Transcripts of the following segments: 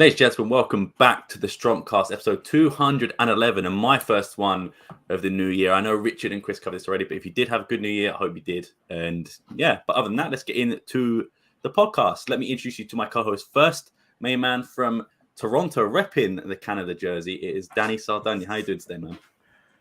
Ladies and gentlemen, welcome back to the Strompcast, episode 211, and my first one of the new year. I know Richard and Chris covered this already, but if you did have a good new year, I hope you did. And yeah, but other than that, let's get into the podcast. Let me introduce you to my co-host first, main man from Toronto, repping the Canada jersey. It is Danny Saldana. How you doing today, man?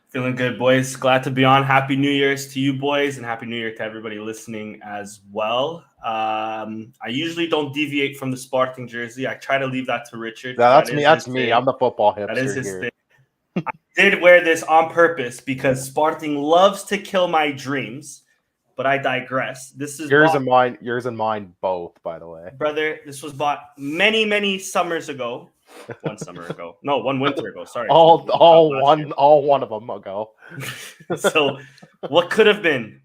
Feeling good, boys. Glad to be on. Happy New Year's to you, boys, and Happy New Year to everybody listening as well. I usually don't deviate from the Sporting jersey. I try to leave that to Richard. No, that's me. That's me. I'm the football hipster. That is his here. thing. I did wear this on purpose because Sporting loves to kill my dreams, but I digress. This is yours and mine. Yours and mine both, by the way, brother. This was bought many summers ago. One summer ago. No, one winter ago. Sorry. all one of them ago. So what could have been?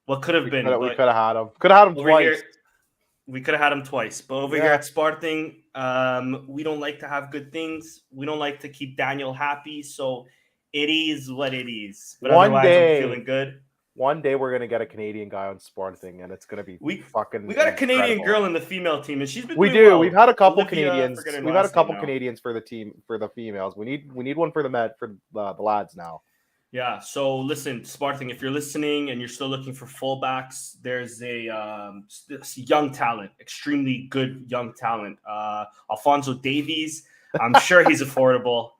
What could have been? We could have had him. Could have had him twice. Here, we could have had him twice. But over here at Sporting, we don't like to have good things. We don't like to keep Daniel happy. So it is what it is. But one day, I'm feeling good. One day we're gonna get a Canadian guy on Sporting, and it's gonna be fucking. We got a Canadian girl in the female team, and she's been. We do. Well. We've had a couple Canadians. We've had a couple Canadians for the team for the females. We need one for the lads now. Yeah. So listen, Sporting, if you're listening and you're still looking for fullbacks, there's a young talent, extremely good young talent, Alfonso Davies. I'm sure he's affordable.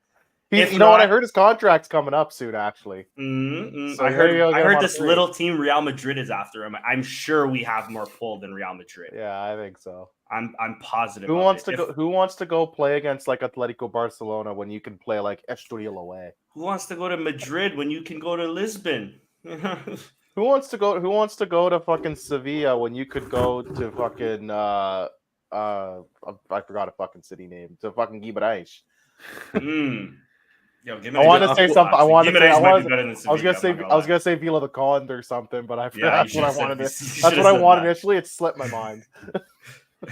You know what? I heard his contract's coming up soon, actually. So I heard this little team, Real Madrid, is after him. I'm sure we have more pull than Real Madrid. Yeah, I think so. I'm positive. Who wants to go play against like Atletico Barcelona when you can play like Estoril away? Who wants to go to Madrid when you can go to Lisbon? Who wants to go to fucking Sevilla when you could go to fucking I forgot a fucking city name. To fucking Guimarães. Yo, I want to say something. I was gonna say Vila de Conde or something, but I forgot what I wanted. That's what I wanted initially. It slipped my mind. I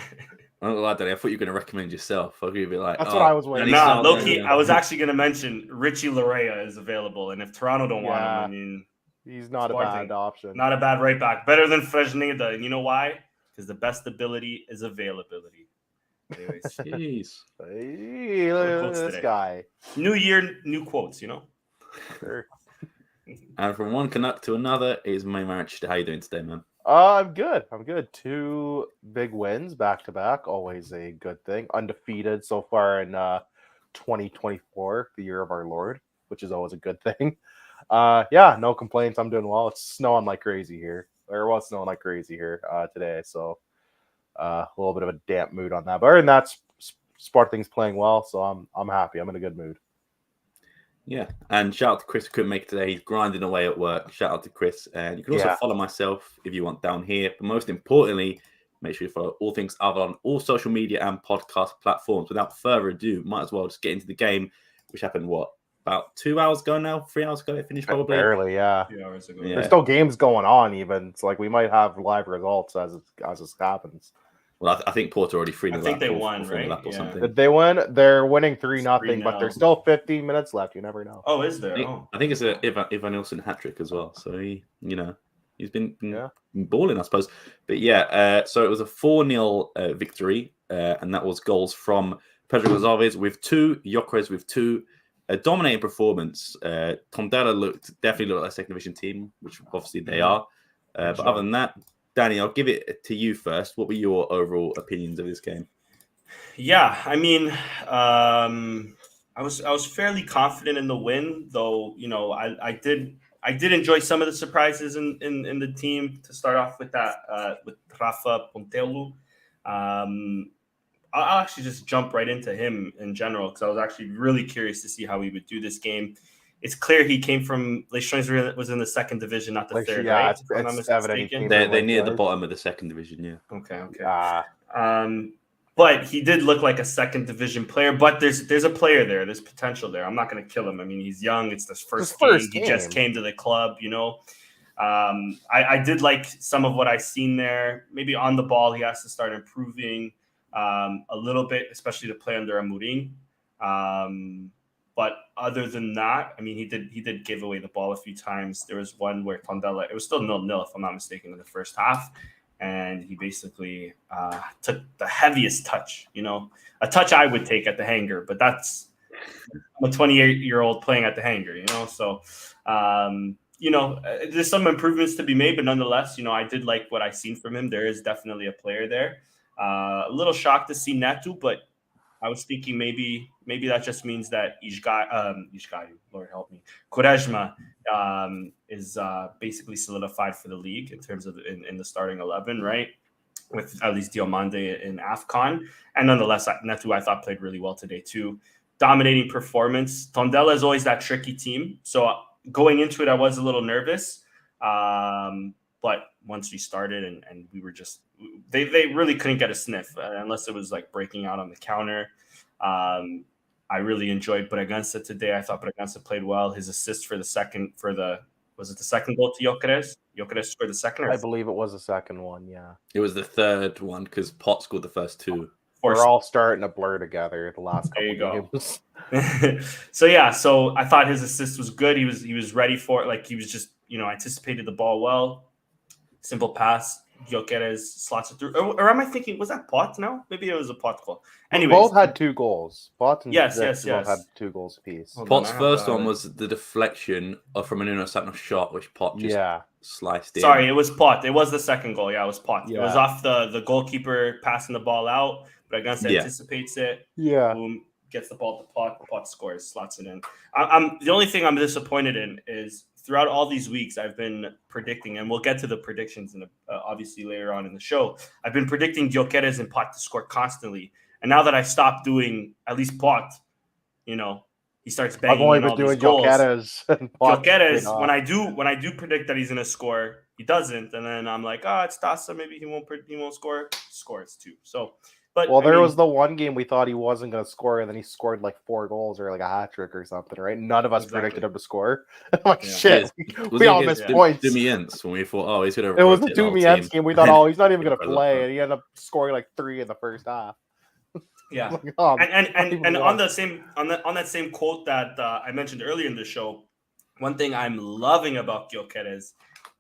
don't like that. I thought you were going to recommend yourself. I'll give you like. That's what I was waiting. Nah, Loki. I was actually going to mention Richie Larea is available, and if Toronto don't want him, I mean, he's not a bad option. Not a bad right back. Better than Fresneda, and you know why? Because the best ability is availability. Anyways, jeez. Hey, look at this guy. New year, new quotes, you know? Sure. And from one Canuck to another is my marriage. How you doing today, man? I'm good. 2 big wins back to back. Always a good thing. Undefeated so far in 2024, the year of our Lord, which is always a good thing. No complaints. I'm doing well. It's snowing like crazy here. Or was snowing like crazy here today, so a little bit of a damp mood on that. But other than that, Sporting's playing well, so I'm happy. I'm in a good mood. Yeah, and shout out to Chris who couldn't make it today. He's grinding away at work. Shout out to Chris. And you can also follow myself if you want down here. But most importantly, make sure you follow all things Alvalade on all social media and podcast platforms. Without further ado, might as well just get into the game, which happened, about 2 hours ago now? 3 hours ago? It finished probably? Barely, yeah. 2 hours ago. Yeah. There's still games going on even. It's like we might have live results as it happens. Well, I think Porto already 3-0 up. I think they won, right? Or something. Did they win? They're winning 3-0, but there's still 15 minutes left. You never know. Oh, is there? I think it's a Ivan Nilsson hat trick as well. So he's been balling, I suppose. But so it was a 4-0 victory, and that was goals from Pedro Gonçalves with 2, Gyökeres with 2. A dominating performance. Tondela definitely looked like a second division team, which obviously they are. But other than that, Danny, I'll give it to you first. What were your overall opinions of this game? Yeah, I mean, I was fairly confident in the win, though. You know, I did enjoy some of the surprises in the team. To start off with that, with Rafa Pontelu. I'll actually just jump right into him in general because I was actually really curious to see how he would do this game. It's clear he came from Lestrade was in the second division, not the third. Yeah, right? it's evident. They're near the bottom of the second division. Yeah. Okay. But he did look like a second division player. But there's a player there. There's potential there. I'm not going to kill him. I mean, he's young. It's his first game. He just came to the club. You know. I did like some of what I've seen there. Maybe on the ball, he has to start improving a little bit, especially to play under Amorim. But other than that, I mean, he did give away the ball a few times. There was one where Tondela, it was still 0-0 if I'm not mistaken in the first half. and he basically took the heaviest touch. A touch I would take at the hanger, but that's I'm a 28-year-old playing at the hanger. So. There's some improvements to be made, but nonetheless, I did like what I seen from him. There is definitely a player there. A little shocked to see Netu, but I was thinking maybe that just means that Ishgayu, Lord help me, Quaresma is basically solidified for the league in terms of in the starting 11, right? With at least Diomande in AFCON. And nonetheless, Netu, I thought, played really well today too. Dominating performance. Tondela is always that tricky team. So going into it, I was a little nervous. But once we started and we were just – they really couldn't get a sniff unless it was like breaking out on the counter. I really enjoyed Bragança today. I thought Bragança played well. His assist for the second – was it the second goal to Gyökeres? Gyökeres scored the second? I believe it was the second one, yeah. It was the third one because Pot scored the first two. We're all starting to blur together the last couple games. So I thought his assist was good. He was ready for it. Like he was just, anticipated the ball well. Simple pass. Gyökeres slots it through. Or am I thinking, was that Pot now? Maybe it was a Pot goal. Anyways. Both had 2 goals. Pot and yes. both had 2 goals apiece. Pot's first one was the deflection from a Nuno Santos shot, which Pot just sliced in. Sorry, it was Pot. It was the second goal. Yeah, it was Pot. Yeah. It was off the goalkeeper passing the ball out. Bragança anticipates it. Yeah. Boom, gets the ball to Pot. Pot scores, slots it in. I'm the only thing I'm disappointed in is throughout all these weeks I've been predicting, and we'll get to the predictions obviously later on in the show. I've been predicting Gyökeres and Pot to score constantly, and now that I've stopped doing at least Pot, he starts banging. I've only been doing Gyökeres and Pot. Gyökeres, when I do predict that he's gonna score, he doesn't, and then I'm like, it's Dasa, maybe he won't score. Scores too. So. But, there was the one game we thought he wasn't going to score, and then he scored like 4 goals or like a hat trick or something, right? None of us predicted him to score. I'm like, shit. We all missed points. Dumienz when we thought, he's going to. It was the Dumienz game. We thought, he's not even going to play, and he ended up scoring like 3 in the first half. Yeah, and on that same quote that I mentioned earlier in the show, one thing I'm loving about Gyökeres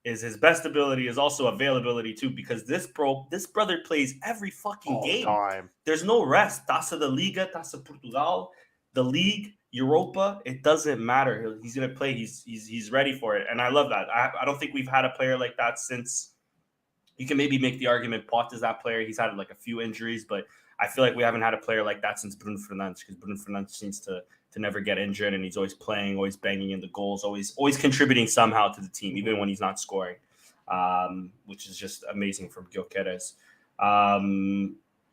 is his best ability is also availability too, because this brother plays every fucking game. Time. There's no rest. Taça da Liga, Taça Portugal, the league, Europa, it doesn't matter. He's gonna play. He's ready for it, and I love that. I don't think we've had a player like that since. You can maybe make the argument Pot is that player. He's had like a few injuries, but I feel like we haven't had a player like that since Bruno Fernandes, because Bruno Fernandes seems to never get injured, and he's always playing, always banging in the goals, always contributing somehow to the team, even when he's not scoring, which is just amazing from Gyökeres.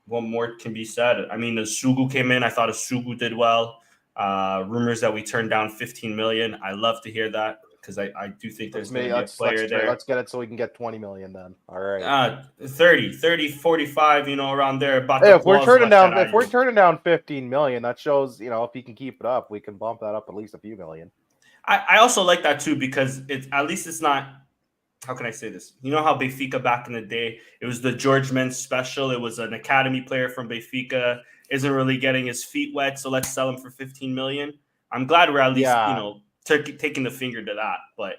What more can be said? I mean, Sugu came in. I thought Sugu did well. Rumors that we turned down 15 million. I love to hear that, because I do think there's maybe a player there. Let's get it so we can get 20 million then. All right. 30, 45, around there. If we're turning down 15 million, that shows, if he can keep it up, we can bump that up at least a few million. I also like that too, because it's not, how can I say this? You know how Benfica back in the day, it was the George Mendes special. It was an academy player from Benfica, isn't really getting his feet wet, so let's sell him for 15 million. I'm glad we're at least, taking the finger to that, but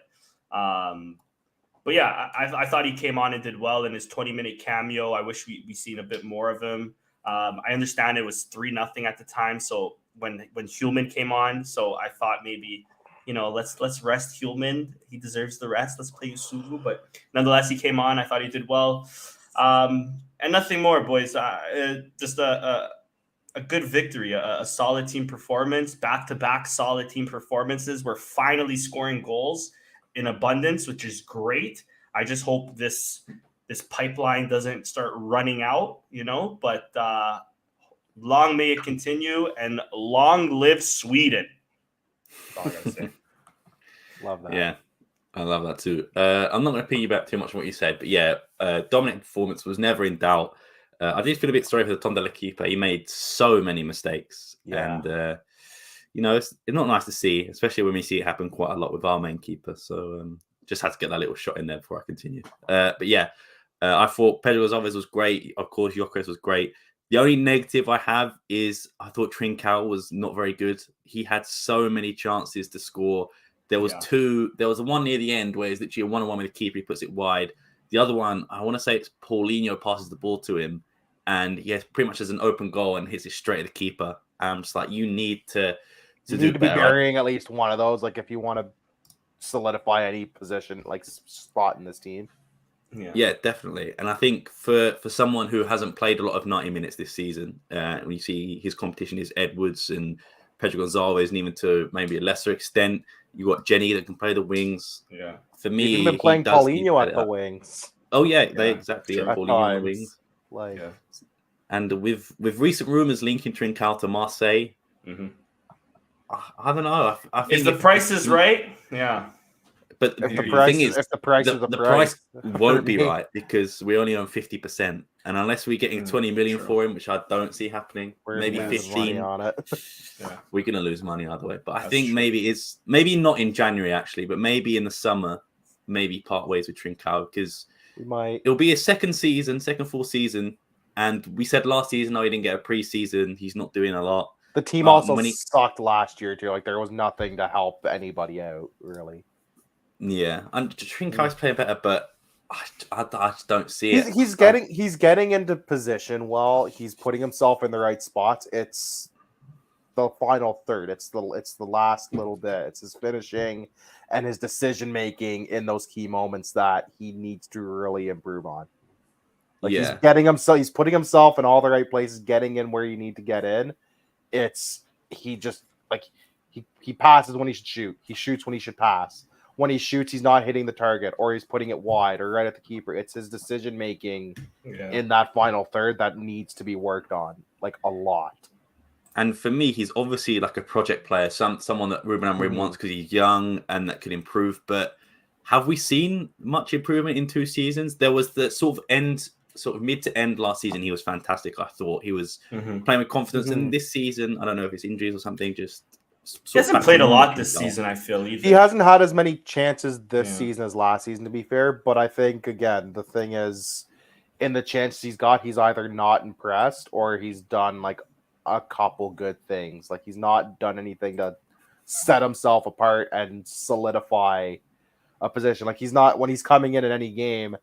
yeah, I thought he came on and did well in his 20-minute cameo. I wish we seen a bit more of him. I understand it was 3-0 at the time, so when Hulman came on, so I thought maybe let's rest Hulman. He deserves the rest. Let's play Yusufu, but nonetheless he came on. I thought he did well, and nothing more, boys. Just a good victory, a solid team performance, back-to-back solid team performances. We're finally scoring goals in abundance, which is great. I just hope this pipeline doesn't start running out, but long may it continue, and long live Sweden. That's all I gotta say. Love that. Yeah, I love that too. I'm not going to piggyback too much on what you said, but yeah, dominant performance was never in doubt. I did feel a bit sorry for the Tondela keeper. He made so many mistakes. Yeah. And, it's not nice to see, especially when we see it happen quite a lot with our main keeper. So just had to get that little shot in there before I continue. But yeah, I thought Pedro Gonçalves was great. Of course, Gyökeres was great. The only negative I have is I thought Trincao was not very good. He had so many chances to score. There was two. There was one near the end where it's literally a 1-on-1 with the keeper. He puts it wide. The other one, I want to say it's Paulinho passes the ball to him, and he has pretty much as an open goal and hits it straight at the keeper. I'm just like, you need to be burying at least one of those. Like if you want to solidify any position, like spot in this team. Yeah, definitely. And I think for someone who hasn't played a lot of 90 minutes this season, when you see his competition is Edwards and Pedro Gonzalez, and even to maybe a lesser extent, you got Jenny that can play the wings. Yeah. For me, he's been playing Paulinho at the wings. Oh yeah, exactly. Yeah, Paulinho on the wings. And with recent rumors linking Trincao to Marseille, I don't know. I think if the price is right, yeah. But if the price won't be right because we only own 50%, and unless we're getting 20 million for him, which I don't see happening, maybe 15 on it. We're gonna lose money either way. But I think maybe not in January actually, but maybe in the summer, maybe part ways with Trincao because it'll be his second full season, and we said last season, he didn't get a preseason. He's not doing a lot. The team also sucked last year too. Like there was nothing to help anybody out really. Yeah, and Trincao's playing better, but I just don't see it. He's getting into position while he's putting himself in the right spots. It's the final third. It's the last little bit. It's his finishing and his decision making in those key moments that he needs to really improve on. Like he's putting himself in all the right places, getting in where you need to get in. He passes when he should shoot. He shoots when he should pass. When he shoots, he's not hitting the target, or he's putting it wide or right at the keeper. It's his decision making in that final third that needs to be worked on, like a lot. And for me, he's obviously like a project player, someone that Ruben Amorim wants because he's young and that could improve. But have we seen much improvement in 2 seasons? There was the sort of mid to end last season. He was fantastic. I thought he was playing with confidence. And this season, I don't know if it's injuries or something, just. He hasn't played a lot this season, I feel. Either. He hasn't had as many chances this season as last season, to be fair. But I think, again, the thing is, in the chances he's got, he's either not impressed or he's done, like, a couple good things. Like, he's not done anything to set himself apart and solidify a position. Like, he's not, when he's coming in any game,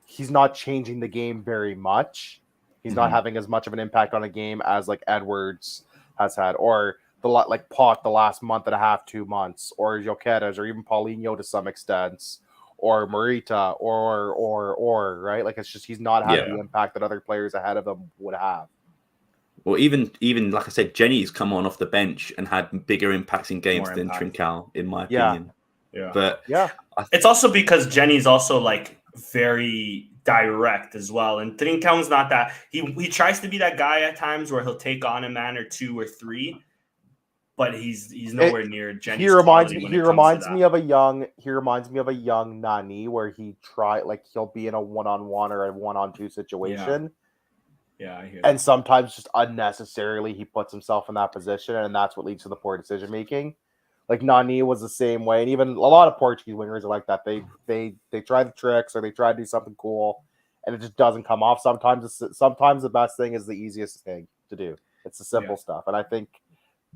he's not changing the game very much. He's not having as much of an impact on a game as, like, Edwards has had. Or Pot the last month and a half, 2 months, or Jokeres, or even Paulinho to some extent, or Morita, or right? Like it's just he's not having the impact that other players ahead of him would have. Well, even like I said, Jenny's come on off the bench and had bigger impacts in games than Trincao, in my opinion. Yeah. But it's also because Jenny's also like very direct as well, and Trincao's not that. He tries to be that guy at times where he'll take on a man or 2 or 3. But he's nowhere near Jenny's. He reminds me of a young Nani where he'll be in a 1-on-1 or a 1-on-2 situation. Yeah, I hear and sometimes just unnecessarily he puts himself in that position, and that's what leads to the poor decision making. Like Nani was the same way, and even a lot of Portuguese wingers are like that. They try the tricks or they try to do something cool, and it just doesn't come off. Sometimes the best thing is the easiest thing to do. It's the simple stuff, and I think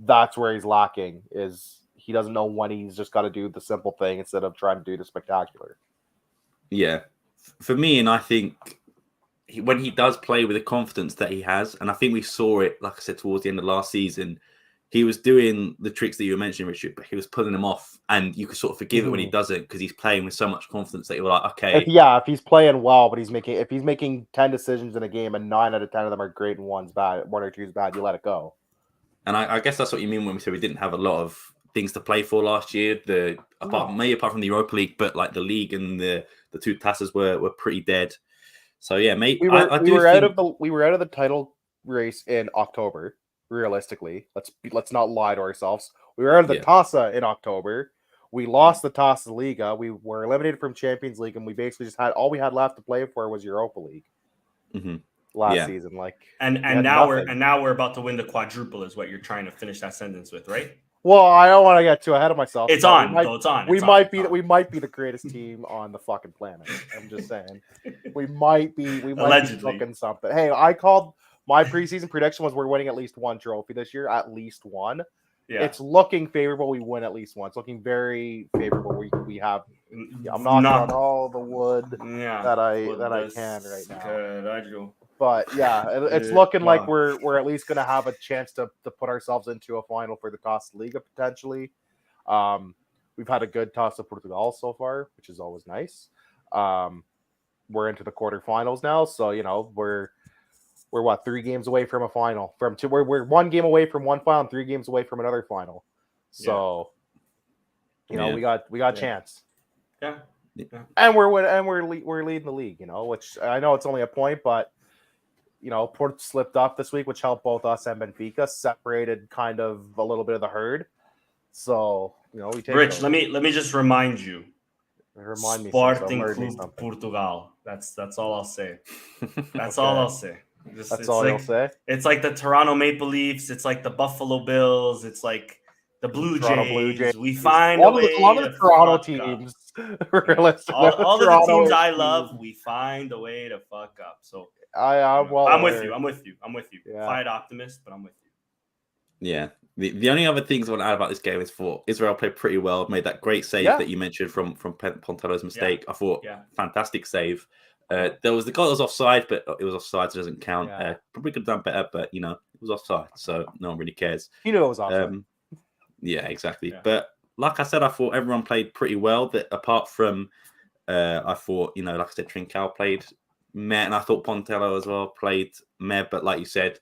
that's where he's lacking, is he doesn't know when he's just got to do the simple thing instead of trying to do the spectacular. Yeah. For me, and I think when he does play with the confidence that he has, and I think we saw it, like I said, towards the end of last season, he was doing the tricks that you were mentioning, Richard, but he was pulling them off, and you could sort of forgive it when he doesn't because he's playing with so much confidence that you're like, okay. If he's playing well, but if he's making 10 decisions in a game and 9 out of 10 of them are great and 1 or 2 is bad, you let it go. And I guess that's what you mean when we say we didn't have a lot of things to play for last year. Apart from the Europa League, but like the league and the 2 tasses were pretty dead. So yeah, mate, we were out of the title race in October. Realistically, let's not lie to ourselves. We were out of the Taça in October. We lost the Taça Liga. We were eliminated from Champions League, and we basically just had all we had left to play for was Europa League. Last season, and now we're about to win the quadruple, is what you're trying to finish that sentence with, right? Well, I don't want to get too ahead of myself. It's on. We might be the greatest team on the fucking planet. I'm just saying, we might be looking something. Hey, I called my preseason prediction was we're winning at least 1 trophy this year, at least 1. Yeah. It's looking favorable. We win at least 1. It's looking very favorable. We have Yeah, I'm knocking on all the wood that I can right now. Caralho. But yeah, it's looking like we're at least going to have a chance to put ourselves into a final for the Taça Liga potentially. We've had a good Taça Portugal so far, which is always nice. We're into the quarterfinals now, so we're what 3 games away from a final. We're 1 game away from one final, and 3 games away from another final. So we got a chance. Yeah. And we're leading the league, which I know it's only a point, but Porto slipped off this week, which helped both us and Benfica, separated kind of a little bit of the herd. So we take Rich. Let me just remind you. Remind me, Sporting Club Portugal. That's all I'll say. That's all I'll say. That's all you'll say. It's like the Toronto Maple Leafs. It's like the Buffalo Bills. It's like the Blue Jays. We find a way. A lot of the Toronto teams. All the teams I love, we find a way to fuck up. So I'm with you. I'm with you. Yeah. Fight optimist, but I'm with you. Yeah. The only other things I want to add about this game is for Israel played pretty well, made that great save that you mentioned from Pontelo's mistake. I thought fantastic save. There was the goal that was offside, but it was offside, so it doesn't count. Probably could have done better, but it was offside, so no one really cares. It was offside. Yeah, exactly. Yeah. But like I said, I thought everyone played pretty well. That apart from, I thought like I said, Trincao played meh, and I thought Pontelo as well played meh. But like you said,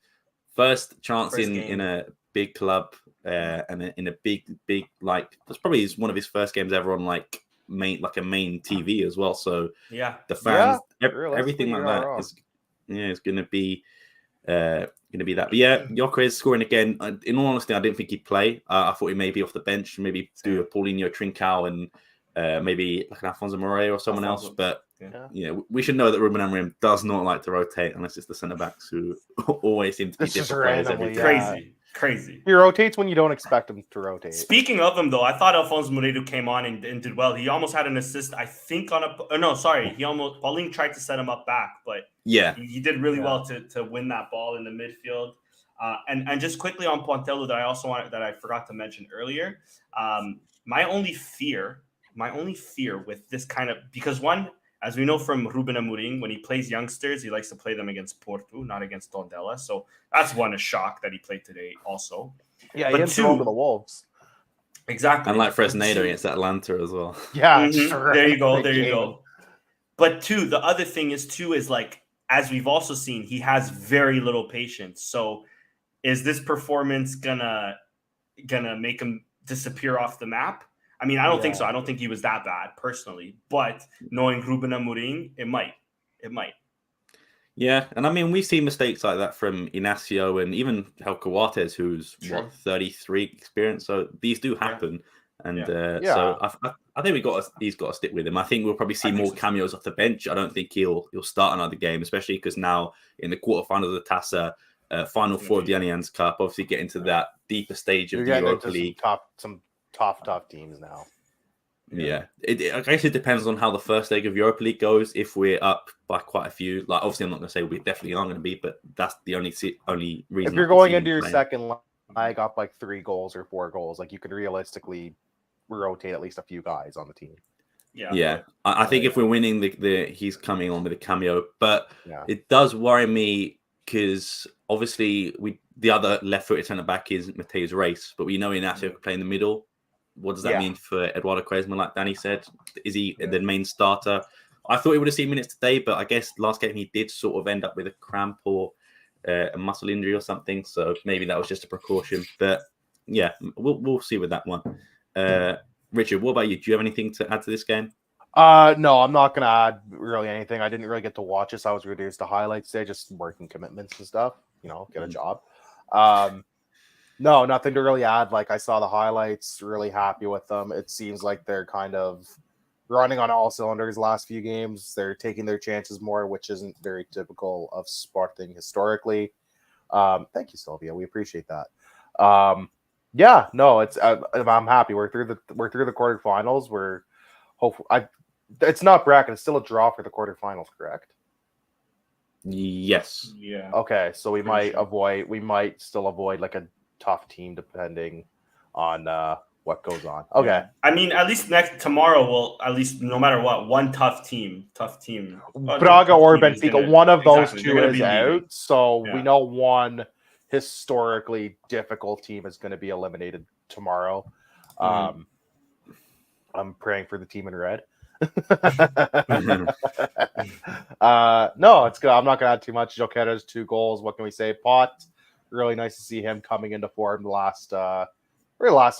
first chance in a big club and in a big that's probably one of his first games ever on a main TV as well. So the fans, everything like that is going to be that. But Gyökeres scoring again. In all honesty, I didn't think he'd play. I thought he may be off the bench, maybe do a Paulinho, Trincao, and maybe like an Alfonso Moreira or someone else. But we should know that Ruben Amorim does not like to rotate unless it's the centre backs who always seem to be different players every time. Crazy. He rotates when you don't expect him to rotate. Speaking of him, though, I thought Alfonso Moreira came on and did well. He almost had an assist, I think, Paulinho tried to set him up back, but he did really well to win that ball in the midfield. And just quickly on Pontelo that I forgot to mention earlier. My only fear with this kind of, because one, as we know from Ruben Amorim, when he plays youngsters, he likes to play them against Porto, not against Tondela. So that's one, a shock that he played today also. Yeah, but he didn't throw to the Wolves. Exactly. And like Fresneda against Atlanta as well. Yeah, there you go. But the other thing is like, as we've also seen, he has very little patience. So is this performance gonna make him disappear off the map? I mean, I don't think so. I don't think he was that bad personally, but knowing Ruben Amorim, it might. Yeah, and I mean, we've seen mistakes like that from Inacio and even Helco Coates, who's 33 experience. So these do happen, and so I think he's got to stick with him. I think we'll probably see more cameos off the bench. I don't think he'll start another game, especially because now in the quarterfinals of the Taça, Final Four of the Allianz Cup, obviously get into that deeper stage of the Europa League. Some tough teams now. Yeah. I guess it depends on how the first leg of Europa League goes. If we're up by quite a few, obviously I'm not going to say we definitely aren't going to be, but that's the only reason. If you're going into your second leg up 3 goals or 4 goals, you could realistically rotate at least a few guys on the team. Yeah. I think if we're winning, he's coming on with a cameo, but it does worry me because obviously the other left-footed centre back is Mateus Reis, but we know Inacio can play in the middle. What does that mean for Eduardo Quaresma? Like Danny said, is he the main starter? I thought he would have seen minutes today, but I guess last game he did sort of end up with a cramp or a muscle injury or something. So maybe that was just a precaution. But yeah, we'll see with that one. Richard, what about you? Do you have anything to add to this game? No, I'm not going to add really anything. I didn't really get to watch this. I was reduced to highlights today, just working commitments and stuff. Get a job. No, nothing to really add. I saw the highlights, really happy with them. It seems like they're kind of running on all cylinders last few games. They're taking their chances more, which isn't very typical of Sporting historically. Thank you, Sylvia. We appreciate that. It's I'm happy. We're through the quarterfinals. We're hopeful. It's not bracket. It's still a draw for the quarterfinals, correct? Yes. Yeah. Okay, so we might still avoid a tough team depending on what goes on. Okay. Yeah. I mean, at least tomorrow will, at least no matter what, one tough team. Braga or Benfica, one of those two is out. So we know one historically difficult team is going to be eliminated tomorrow. I'm praying for the team in red. No, it's good. I'm not going to add too much. Joketta's 2 goals. What can we say? Pot, really nice to see him coming into form the last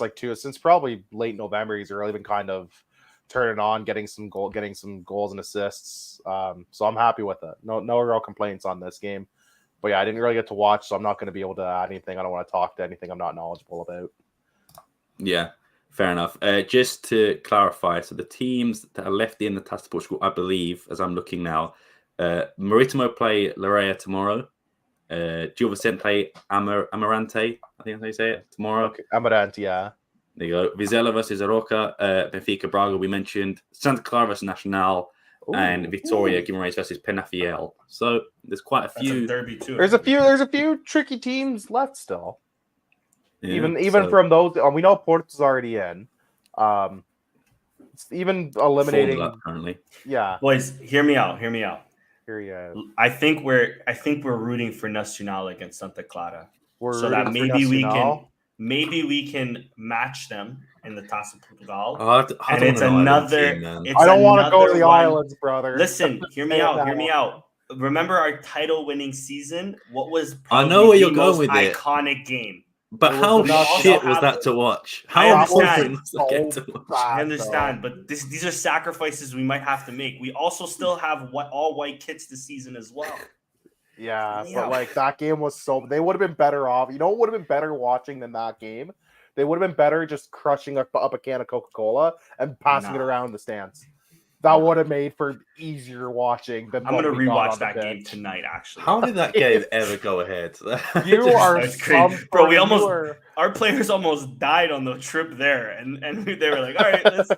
like 2 since probably late November. He's really been kind of turning on, getting some goals and assists. So I'm happy with it. No real complaints on this game. But yeah, I didn't really get to watch, so I'm not going to be able to add anything. I don't want to talk to anything I'm not knowledgeable about. Yeah, fair enough. Just to clarify, so the teams that are left in the Taça Portugal, I believe, as I'm looking now, Marítimo play Larea tomorrow. Gil Vicente play Amarante, I think that's how you say it, tomorrow. Okay. Amarante, yeah. There you go. Vizela versus Aroca, Benfica Braga, we mentioned. Santa Clara versus Nacional, and Victoria Guimarães versus Penafiel. So there's quite a few. That's a derby too. There's a few tricky teams left still. Yeah, even from those, we know Porto's already in. It's even eliminating currently. Yeah, boys, hear me out. Here you go. I think we're rooting for Nacional against Santa Clara, so that maybe we can match them in the Taça Portugal. I don't want to go to the islands, brother. Listen, hear me out. Remember our title-winning season? What was I know where you're going with iconic game? But how shit was that to watch? I understand, but these are sacrifices we might have to make. We also still have all white kits this season as well. Yeah, but like that game was they would have been better off. You know what would have been better watching than that game? They would have been better just crushing up a can of Coca-Cola and passing it around the stands. That would have made for easier watching. I'm going to rewatch that game tonight, actually. How did that game ever go ahead? You are crazy. Bro, our players almost died on the trip there. And they were like, all right, let's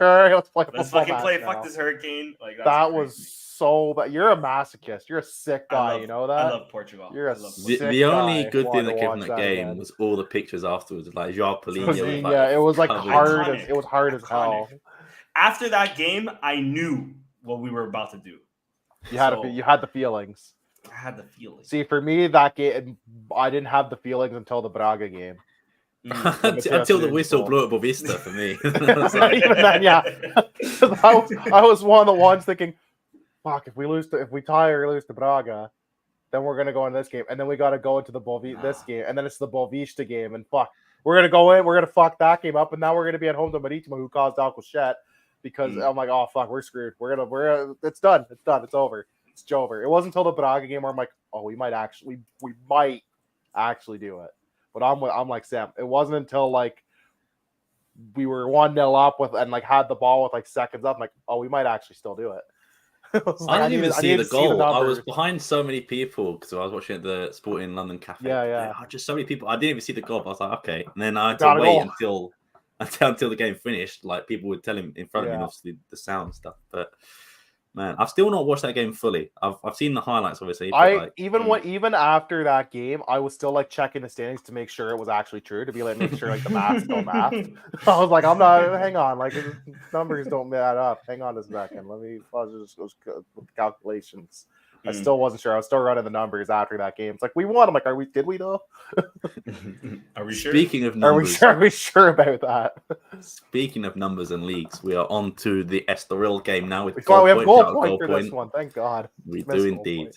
fucking play. Fuck this hurricane. Like, that was so bad. You're a masochist. You're a sick guy. You know that? I love Portugal. You're the only good thing that came from that game was all the pictures afterwards. Like João Paulinho. Yeah, it was like hard. It was hard as hell. After that game, I knew what we were about to do. You had the feelings. I had the feelings. See, for me, that game, I didn't have the feelings until the Braga game. Until the whistle blew at Bovista for me. Even then, yeah. I was one of the ones thinking, fuck, if we tie or lose to Braga, then we're gonna go in this game, and then we got to go into this game, and then it's the Bovista game, and fuck, we're gonna go in, we're gonna fuck that game up, and now we're gonna be at home to Marítimo, who caused Alcochete. Because I'm like, oh fuck, we're screwed. It's done. It's over. It's Jover. It wasn't until the Braga game where I'm like, oh, we might actually do it. But I'm like Sam. It wasn't until like we were 1-0 up and like had the ball with like seconds up. I'm like, oh, we might actually still do it. I didn't even see the goal. I was behind so many people because I was watching at the Sporting London Cafe. Yeah. Just so many people. I didn't even see the goal. I was like, okay. And then I had to wait until the game finished. Like people would tell him in front of me, obviously the sound stuff. But man, I've still not watched that game fully. I've seen the highlights, obviously. Even after that game, I was still like checking the standings to make sure it was actually true. To be like, make sure like the math don't math. I was like, I'm not. Hang on, like numbers don't add up. Hang on a second. Let me just with calculations. I still wasn't sure. I was still running the numbers after that game. It's like we won. I'm like, did we though? Are we sure? Speaking of numbers, are we sure about that? Speaking of numbers and leagues, we are on to the Estoril game now. We have goal point for this one. Thank God. We do indeed.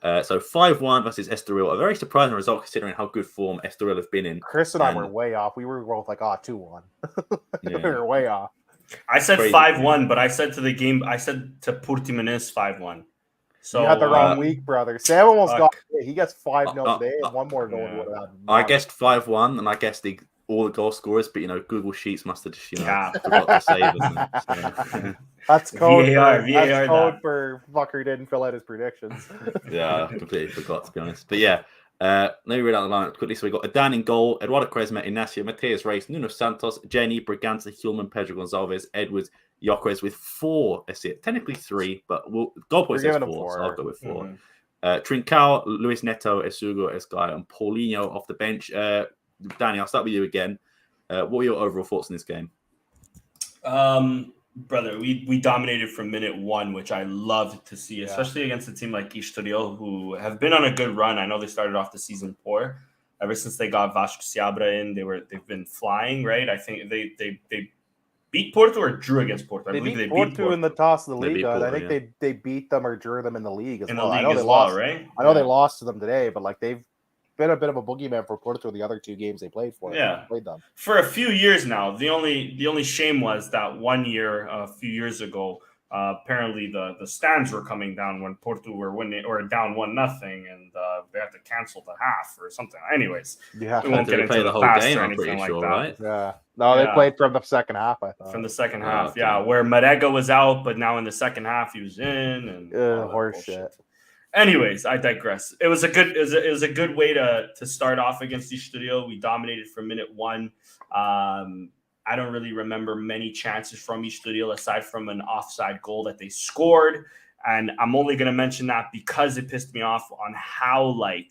So 5-1 versus Estoril. A very surprising result considering how good form Estoril have been in. Chris and I were way off. We were both like, 2-1. We were way off. I said 5-1, but I said to Portimonense 5-1. So you had the wrong week, brother. Sam almost got it. He gets 5-0 today, and one more goal would have. I guessed 5-1, and I guessed all the goal scorers, but Google Sheets must have just forgot to save them. So. That's code. VAR that's code for fucker didn't fill out his predictions. Yeah, I completely forgot to be honest. But yeah, let me read out the lineup quickly. So we got Adan in goal, Eduardo Quaresma, Ignacio, Mateus Reis, Nuno Santos, Jenny, Braganza, Hillman, Pedro Gonçalves, Edwards, Yokeres with 4 assists, technically 3, but goal points says 4, so I'll go with 4. Trincao, Luis Neto, Esugo, Esgai, and Paulinho off the bench. Danny, I'll start with you again. What were your overall thoughts on this game? Brother, we dominated from minute one, which I loved to see, especially against a team like Estoril, who have been on a good run. I know they started off the season poor. Ever since they got Vasco Seabra in, they've been flying, right? I think they beat Porto or drew against Porto. I believe they beat Porto in the toss of the league. Porto, I think they beat them or drew them in the league as well. I know they lost, right? I know they lost to them today, but like they've been a bit of a boogeyman for Porto the other 2 games they played for. Yeah, played them for a few years now. The only shame was that 1 year, a few years ago, apparently the stands were coming down when Porto were winning or down 1-0, and they had to cancel the half or something. Anyways, we won't get into the whole past game, or I'm anything pretty like sure, that. right? Yeah, no, they played from the second half. I thought from the second half, okay. where Marega was out, but now in the second half he was in, and horse shit. Anyways, I digress. It was a good way to start off against the Estoril. We dominated from minute one. I don't really remember many chances from Estoril aside from an offside goal that they scored. And I'm only going to mention that because it pissed me off on how, I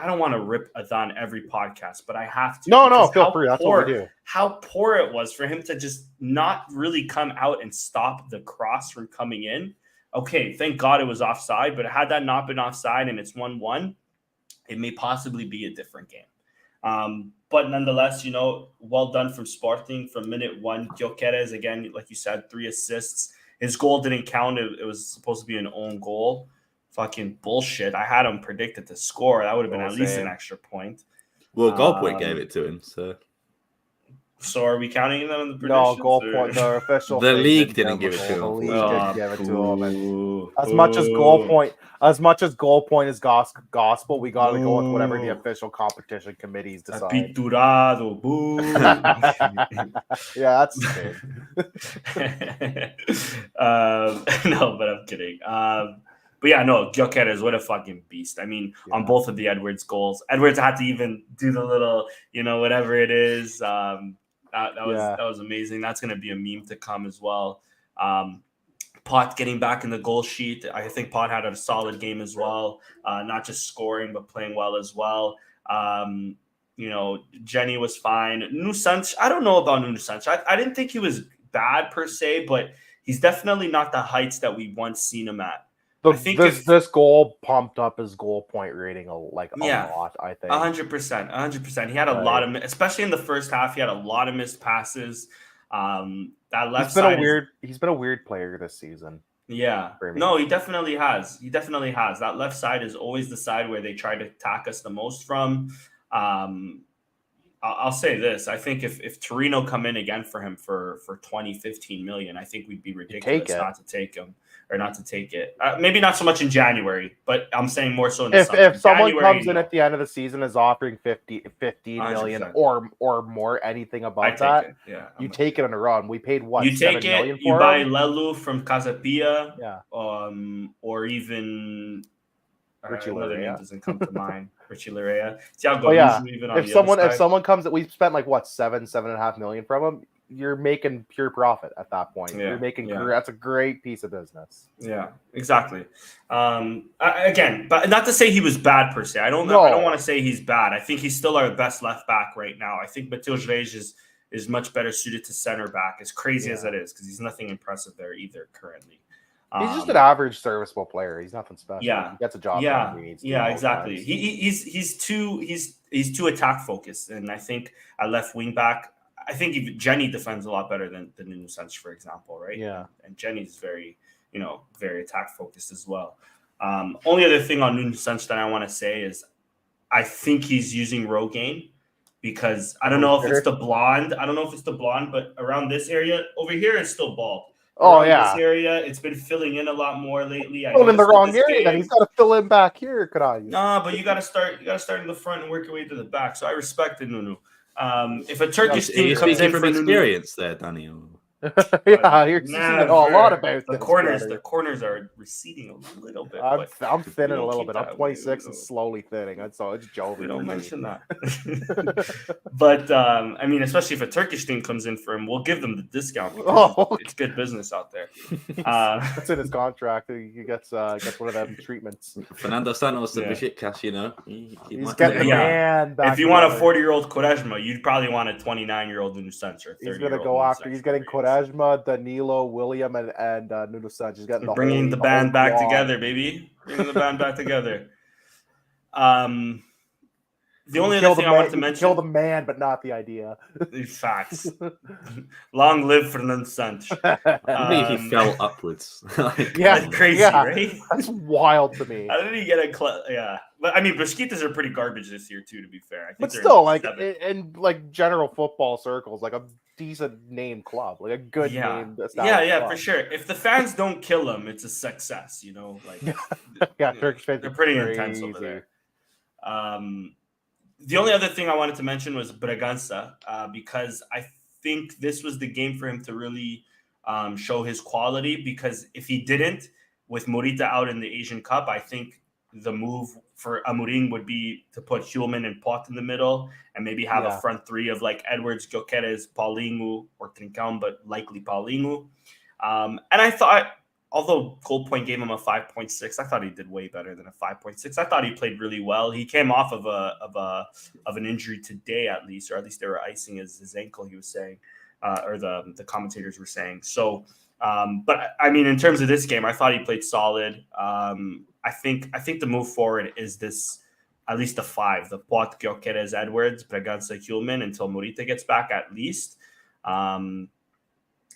don't want to rip Adhan every podcast, but I have to. No, feel free. That's what we do. How poor it was for him to just not really come out and stop the cross from coming in. Okay, thank God it was offside, but had that not been offside and it's 1-1, it may possibly be a different game. But nonetheless, well done from Sporting from minute one. Gyökeres, again, like you said, 3 assists. His goal didn't count. It was supposed to be an own goal. Fucking bullshit. I had him predicted to score. That would have been at least an extra point. Well, goal point gave it to him, so. So are we counting them in the predictions? No, goal point. The official. The league didn't give it to him. The league didn't give it to him. And as much as goal point is gospel, we got to go with whatever the official competition committees decide. Apiturado, boo. Yeah, that's good. No, but I'm kidding. But yeah, no, Gyökeres, what a fucking beast. I mean, on both of the Edwards goals, Edwards had to even do the little, whatever it is. That was amazing. That's going to be a meme to come as well. Pot getting back in the goal sheet. I think Pot had a solid game as well. Not just scoring, but playing well as well. Jenny was fine. Nuno Santos, I don't know about Nuno Santos. I didn't think he was bad per se, but he's definitely not the heights that we once seen him at. I think this goal pumped up his goal point rating a lot, I think. 100%. He had a lot of, especially in the first half, he had a lot of missed passes. That left side. He's been a weird player this season. Yeah. No, he definitely has. That left side is always the side where they try to attack us the most from. I'll say this. I think if Torino come in again for him for 20-15 million, I think we'd be ridiculous not to take him. Or not to take it. Maybe not so much in January, but I'm saying more so in the summer. If someone comes in at the end of the season is offering 15 million or more, anything above that, you take it on a run. We paid what? You take it. You buy Lelu from Casapia, or even Richie another name Larea doesn't come to mind. Richie Larea. If someone comes that we spent $7.5 million from him. You're making pure profit at that point. You're making that's a great piece of business. Yeah, exactly. Again, but not to say he was bad per se. I don't want to say he's bad. I think he's still our best left back right now. I think Matheus Reis is much better suited to center back, as crazy as that is, because he's nothing impressive there either currently. He's just an average serviceable player. He's nothing special. Yeah, he gets a job done when he needs to. Yeah, exactly. He's too attack focused, and I think at left wing back. I think even Jenny defends a lot better than Nuno Santos, for example, right? Yeah. And Jenny's very, very attack focused as well. Only other thing on Nuno Santos that I want to say is I think he's using Rogaine because I don't know if it's the blonde. But around this area over here, it's still bald. This area, it's been filling in a lot more lately. In the wrong area, then he's got to fill in back here. Nah, but you got to start in the front and work your way to the back. So I respected Nuno. If a Turkish team comes in from experience there, Daniel. Yeah, you're seeing a lot about the corners. The corners are receding a little bit. I'm thinning a little bit. I'm That 26 and slowly thinning. That's all. It's Jovi. We don't mention that. But I mean, especially if a Turkish team comes in for him, we'll give them the discount. It's good business out there. That's in his contract. He gets one of them treatments. Fernando Santos, the Besiktas, you know, he's getting the man back. If you want a 40-year-old Quaresma, you'd probably want a 29-year-old Nuno Santos. He's going to go after. He's getting Quaresma, Danilo, William, and Nuno Santos. He's getting bringing the band back together, baby. Bringing the band back together. The only other thing I wanted to mention: kill the man, but not the idea. Facts. Long live Fernando Santos. He fell upwards. That's crazy, right? That's wild to me. How did he get a? Yeah, but I mean, Besiktas are pretty garbage this year too. To be fair, I think but still, like in like general football circles, like a decent name club, like a good name. Yeah, for sure. If the fans don't kill them, it's a success. You know, like Turkish fans they're pretty intense over there. The only other thing I wanted to mention was Bragança, because I think this was the game for him to really show his quality. Because if he didn't, with Morita out in the Asian Cup, I think the move for Amorim would be to put Hjulman and Pot in the middle and maybe have a front three of like Edwards, Gyökeres, Paulinho, or Trincão, but likely Paulinho. And I thought, although Goal Point gave him a 5.6, I thought he did way better than a 5.6. I thought he played really well. He came off of an injury today, at least, or at least they were icing his ankle. He was saying, or the commentators were saying. So, but I mean, in terms of this game, I thought he played solid. I think the move forward is this, at least the 5, the Pot, Gyökeres, Edwards, Bragança, Hjulman until Morita gets back at least.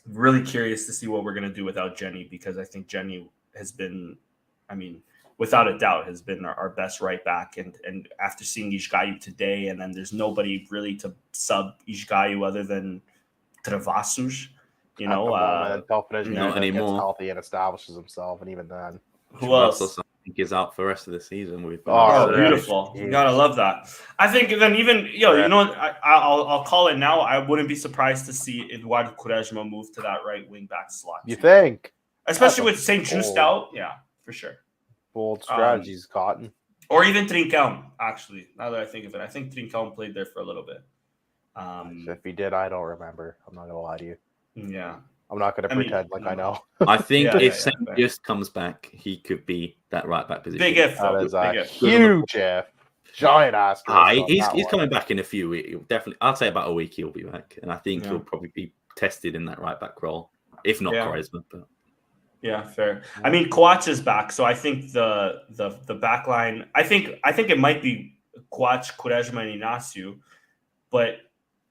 Really curious to see what we're going to do without Jenny, because I think Jenny has been, I mean, without a doubt, has been our best right back. And after seeing Ishgayu today, and then there's nobody really to sub Ishgayu other than Travassos, you know. Not anymore. Gets healthy and establishes himself, and even then. Who else? I think is out for the rest of the season. Beautiful! You gotta love that. I think then even you know what? I'll call it now. I wouldn't be surprised to see Eduardo Quaresma move to that right wing back slot. You think? Especially with St. Just out, yeah, for sure. Bold strategies, Cotton. Or even Trincão, actually. Now that I think of it, I think Trincão played there for a little bit. If he did, I don't remember. I'm not gonna lie to you. Yeah. I'm not going to pretend like I know. I think if St. Just comes back, he could be that right back position. Big if. That is a huge if. Giant ass. He's coming back in a few weeks. Definitely, I'd say about a week he'll be back. And I think he'll probably be tested in that right back role, if not Quaresma. But... Yeah, fair. I mean, Coach is back. So I think the back line, I think it might be Coach, Quaresma, and Inácio. But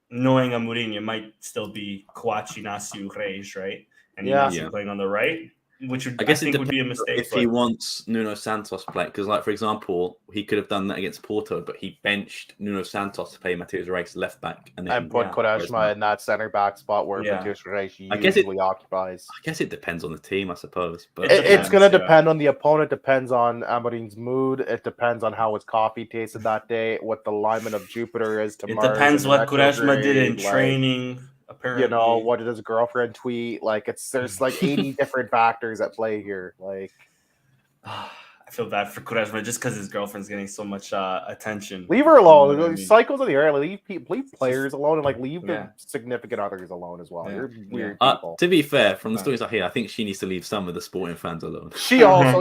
knowing Amorim, it might still be Coach, Inácio, Reis, right? And Inácio playing on the right, which I think would be a mistake. If he wants Nuno Santos to play, because, like, for example, he could have done that against Porto, but he benched Nuno Santos to play Matheus Reis left back and put Quaresma in that center back spot where Matheus Reis usually occupies. I guess it depends on the team, I suppose. But it's going to depend on the opponent. Depends on Amorim's mood. It depends on how his coffee tasted that day. What the alignment of Jupiter is to Mars. It depends what Quaresma did in training. Apparently, you know, what did his girlfriend tweet? Like, there's like 80 different factors at play here. Like, I feel bad for Quaresma just because his girlfriend's getting so much attention. Leave her alone. You know what cycles of the air. Leave players alone, and like leave their significant others alone as well. You're weird people. To be fair, from the stories I hear, I think she needs to leave some of the sporting fans alone. She also,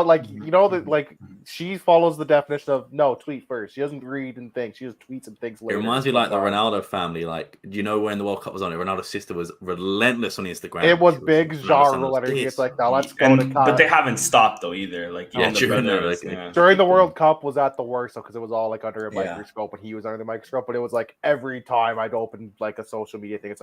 like, you know, that like she follows the definition of no, tweet first. She doesn't read and think. She just tweets and thinks later. It reminds me like the Ronaldo family. Like, do you know when the World Cup was on? Ronaldo's sister was relentless on Instagram. It was big genre energy. It's like, now let's go to but they haven't stopped though either. Like, during the World Cup was at the worst because it was all like under a microscope and he was under the microscope. But it was like every time I'd open like a social media thing, it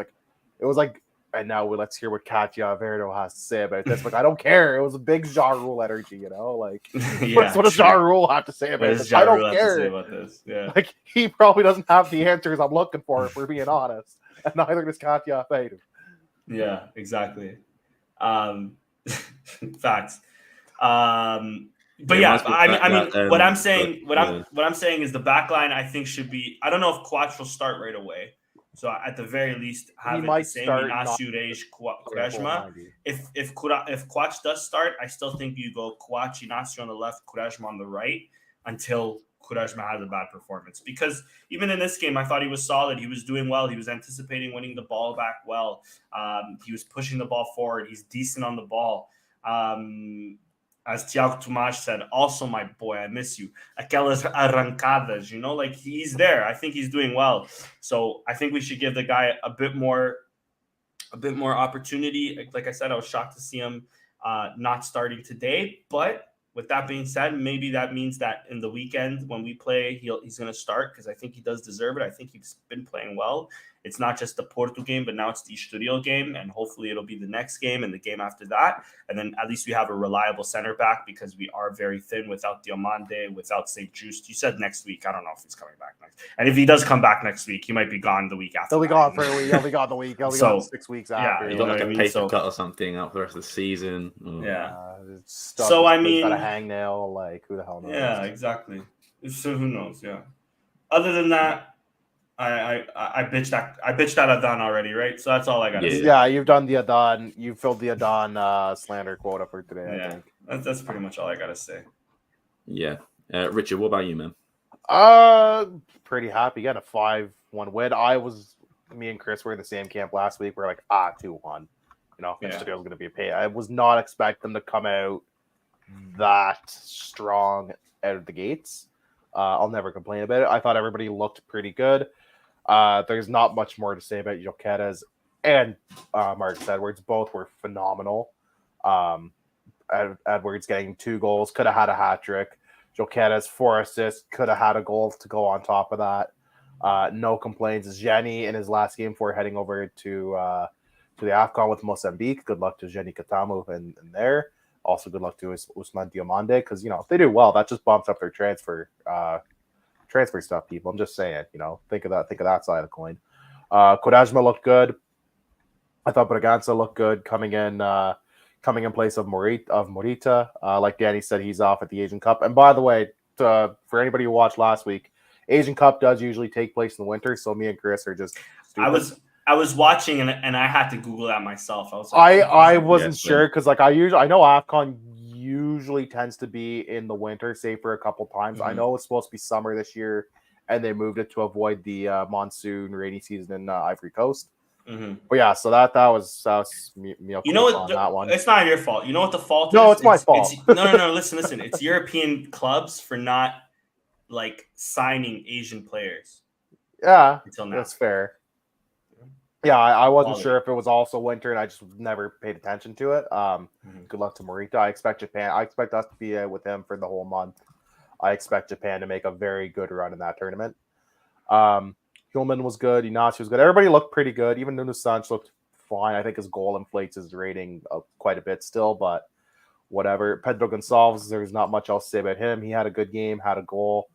was like, and now let's hear what Katya Verdo has to say about this. Like, I don't care. It was a big Ja Rule energy, you know. Like, what does Ja Rule have to say about this? I don't care. Yeah, like he probably doesn't have the answers I'm looking for, if we're being honest, and neither does Katya Verdo. Yeah, exactly. Facts. But I mean, what I'm saying is the back line I think should be. I don't know if Quach will start right away. So at the very least, have it the same Inacio, Reis, Quaresma. If Quach does start, I still think you go Quach, Inacio on the left, Quaresma on the right until Quaresma has a bad performance. Because even in this game, I thought he was solid. He was doing well. He was anticipating winning the ball back well. He was pushing the ball forward. He's decent on the ball. As Tiago Tomás said, also my boy, I miss you. Aquelas arrancadas, like he's there. I think he's doing well. So I think we should give the guy a bit more opportunity. Like I said, I was shocked to see him not starting today. But with that being said, maybe that means that in the weekend when we play, he's going to start because I think he does deserve it. I think he's been playing well. It's not just the Porto game, but now it's the Estoril game, and hopefully it'll be the next game and the game after that. And then at least we have a reliable center back because we are very thin without Diomande, without St. Just. You said next week. I don't know if he's coming back next. And if he does come back next week, he might be gone the week after. He'll be gone for a week. He'll be gone the week. He'll be gone 6 weeks after. Yeah, he's got like a paper cut or something out for the rest of the season. Yeah. So I mean, got a hangnail. Like who the hell knows? Yeah, exactly. So who knows? Yeah. Other than that. I bitched that Adan already, right? So that's all I gotta say. Yeah, you've done the Adan. You filled the Adan slander quota for today. Yeah, I think. That's pretty much all I gotta say. Yeah, Richard, what about you, man? Pretty happy. Got a 5-1 win. Me and Chris were in the same camp last week. We're like 2-1. Estoril was gonna be a pain. I was not expecting them to come out that strong out of the gates. I'll never complain about it. I thought everybody looked pretty good. There's not much more to say about Jokeres and Marcus Edwards. Both were phenomenal. Edwards getting 2 goals, could have had a hat trick. Jokeres 4 assists, could have had a goal to go on top of that. No complaints. Jenny in his last game before heading over to the AFCON with Mozambique. Good luck to Jenny Katamu in there. Also, good luck to Ousmane Diomande because if they do well, that just bumps up their transfer stuff. People, I'm just saying. Think of that side of the coin. Quaresma looked good. I thought Bragança looked good coming in place of Morita. Like Danny said, he's off at the Asian Cup. And by the way, for anybody who watched last week, Asian Cup does usually take place in the winter. So me and Chris are just stupid. I was watching and I had to Google that myself. I was like, I wasn't sure because I know AFCON usually tends to be in the winter, save for a couple times. Mm-hmm. I know it's supposed to be summer this year, and they moved it to avoid the monsoon rainy season in Ivory Coast. Mm-hmm. But yeah, so that was me. You know what? That one. It's not your fault. You know what the fault is? No, it's my fault. No. Listen. It's European clubs for not signing Asian players. Yeah, until now. That's fair. Yeah, I wasn't sure if it was also winter, and I just never paid attention to it. Good luck to Morita. I expect Japan. I expect us to be with him for the whole month. I expect Japan to make a very good run in that tournament. Hillman was good. Inacio was good. Everybody looked pretty good. Even Nuno Santos looked fine. I think his goal inflates his rating quite a bit still, but whatever. Pedro Gonçalves, there's not much else to say about him. He had a good game, had a goal.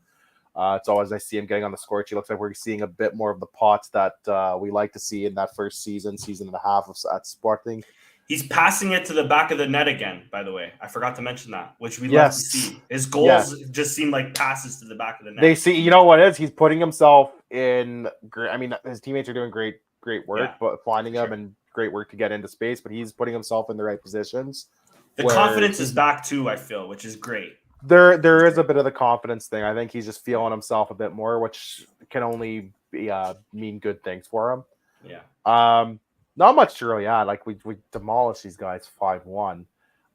It's always nice to see him getting on the score sheet. Looks like we're seeing a bit more of the pots that we like to see in that first season and a half at Sporting. He's passing it to the back of the net again, by the way. I forgot to mention that, which we love to see. His goals just seem like passes to the back of the net. They see, you know what it is? He's putting himself in. I mean, his teammates are doing great work, but finding him and great work to get into space. But he's putting himself in the right positions. The confidence is back too, I feel, which is great. There is a bit of the confidence thing. I think he's just feeling himself a bit more, which can only be, mean good things for him. Yeah. Not much to really add. Like we demolished these guys 5-1.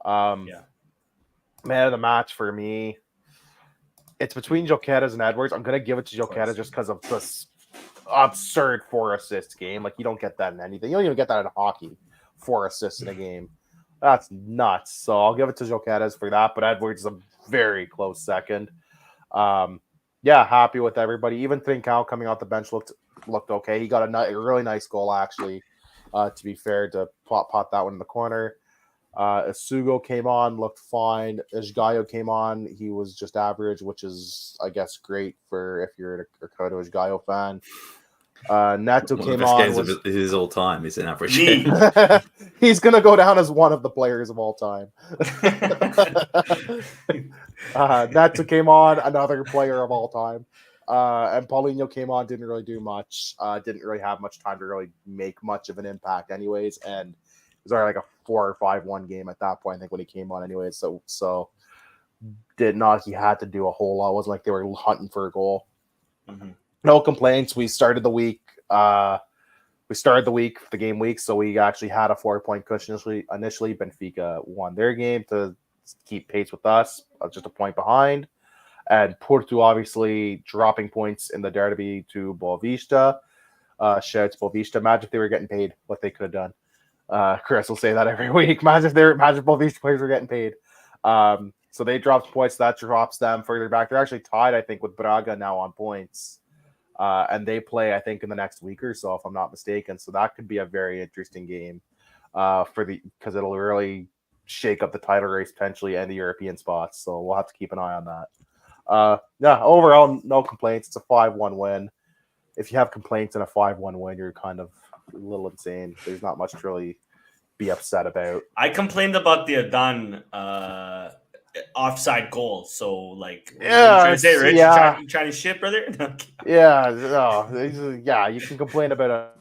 Man of the match for me, it's between Jokeres and Edwards. I'm gonna give it to Jokeres just because of this absurd 4 assist game. Like you don't get that in anything. You don't even get that in hockey. 4 assists in a game. That's nuts. So I'll give it to Jokeres for that. But Edwards is a very close second. Happy with everybody. Even Trincão coming off the bench looked okay. He got a really nice goal actually. To be fair, to pot that one in the corner. Isugo came on, looked fine. Esgaio came on. He was just average, which is, I guess, great for if you're a Ricardo Esgaio fan. Neto came on. One of the best games of his all time. He's an average. He's going to go down as one of the players of all time. Neto came on, another player of all time. And Paulinho came on, didn't really do much. Didn't really have much time to really make much of an impact, anyways. And it was already like a 4 or 5-1 game at that point, I think, when he came on, anyways. So he had to do a whole lot. It wasn't like they were hunting for a goal. Mm-hmm. No complaints. We started the week. The game week, so we actually had a 4-point cushion initially. Benfica won their game to keep pace with us, just a point behind. And Porto obviously dropping points in the derby to Boavista. Shouts Boavista. Imagine if they were getting paid, what they could have done. Chris will say that every week. Imagine if Boavista players were getting paid. So they dropped points. That drops them further back. They're actually tied, I think, with Braga now on points. And they play, I think, in the next week or so, if I'm not mistaken. So that could be a very interesting game because it'll really shake up the title race potentially and the European spots. So we'll have to keep an eye on that. Overall, no complaints. It's a 5-1 win. If you have complaints in a 5-1 win, you're kind of a little insane. There's not much to really be upset about. I complained about the Adan offside goal. So, like, you trying to say, Rich? You trying to shit, brother? You can complain about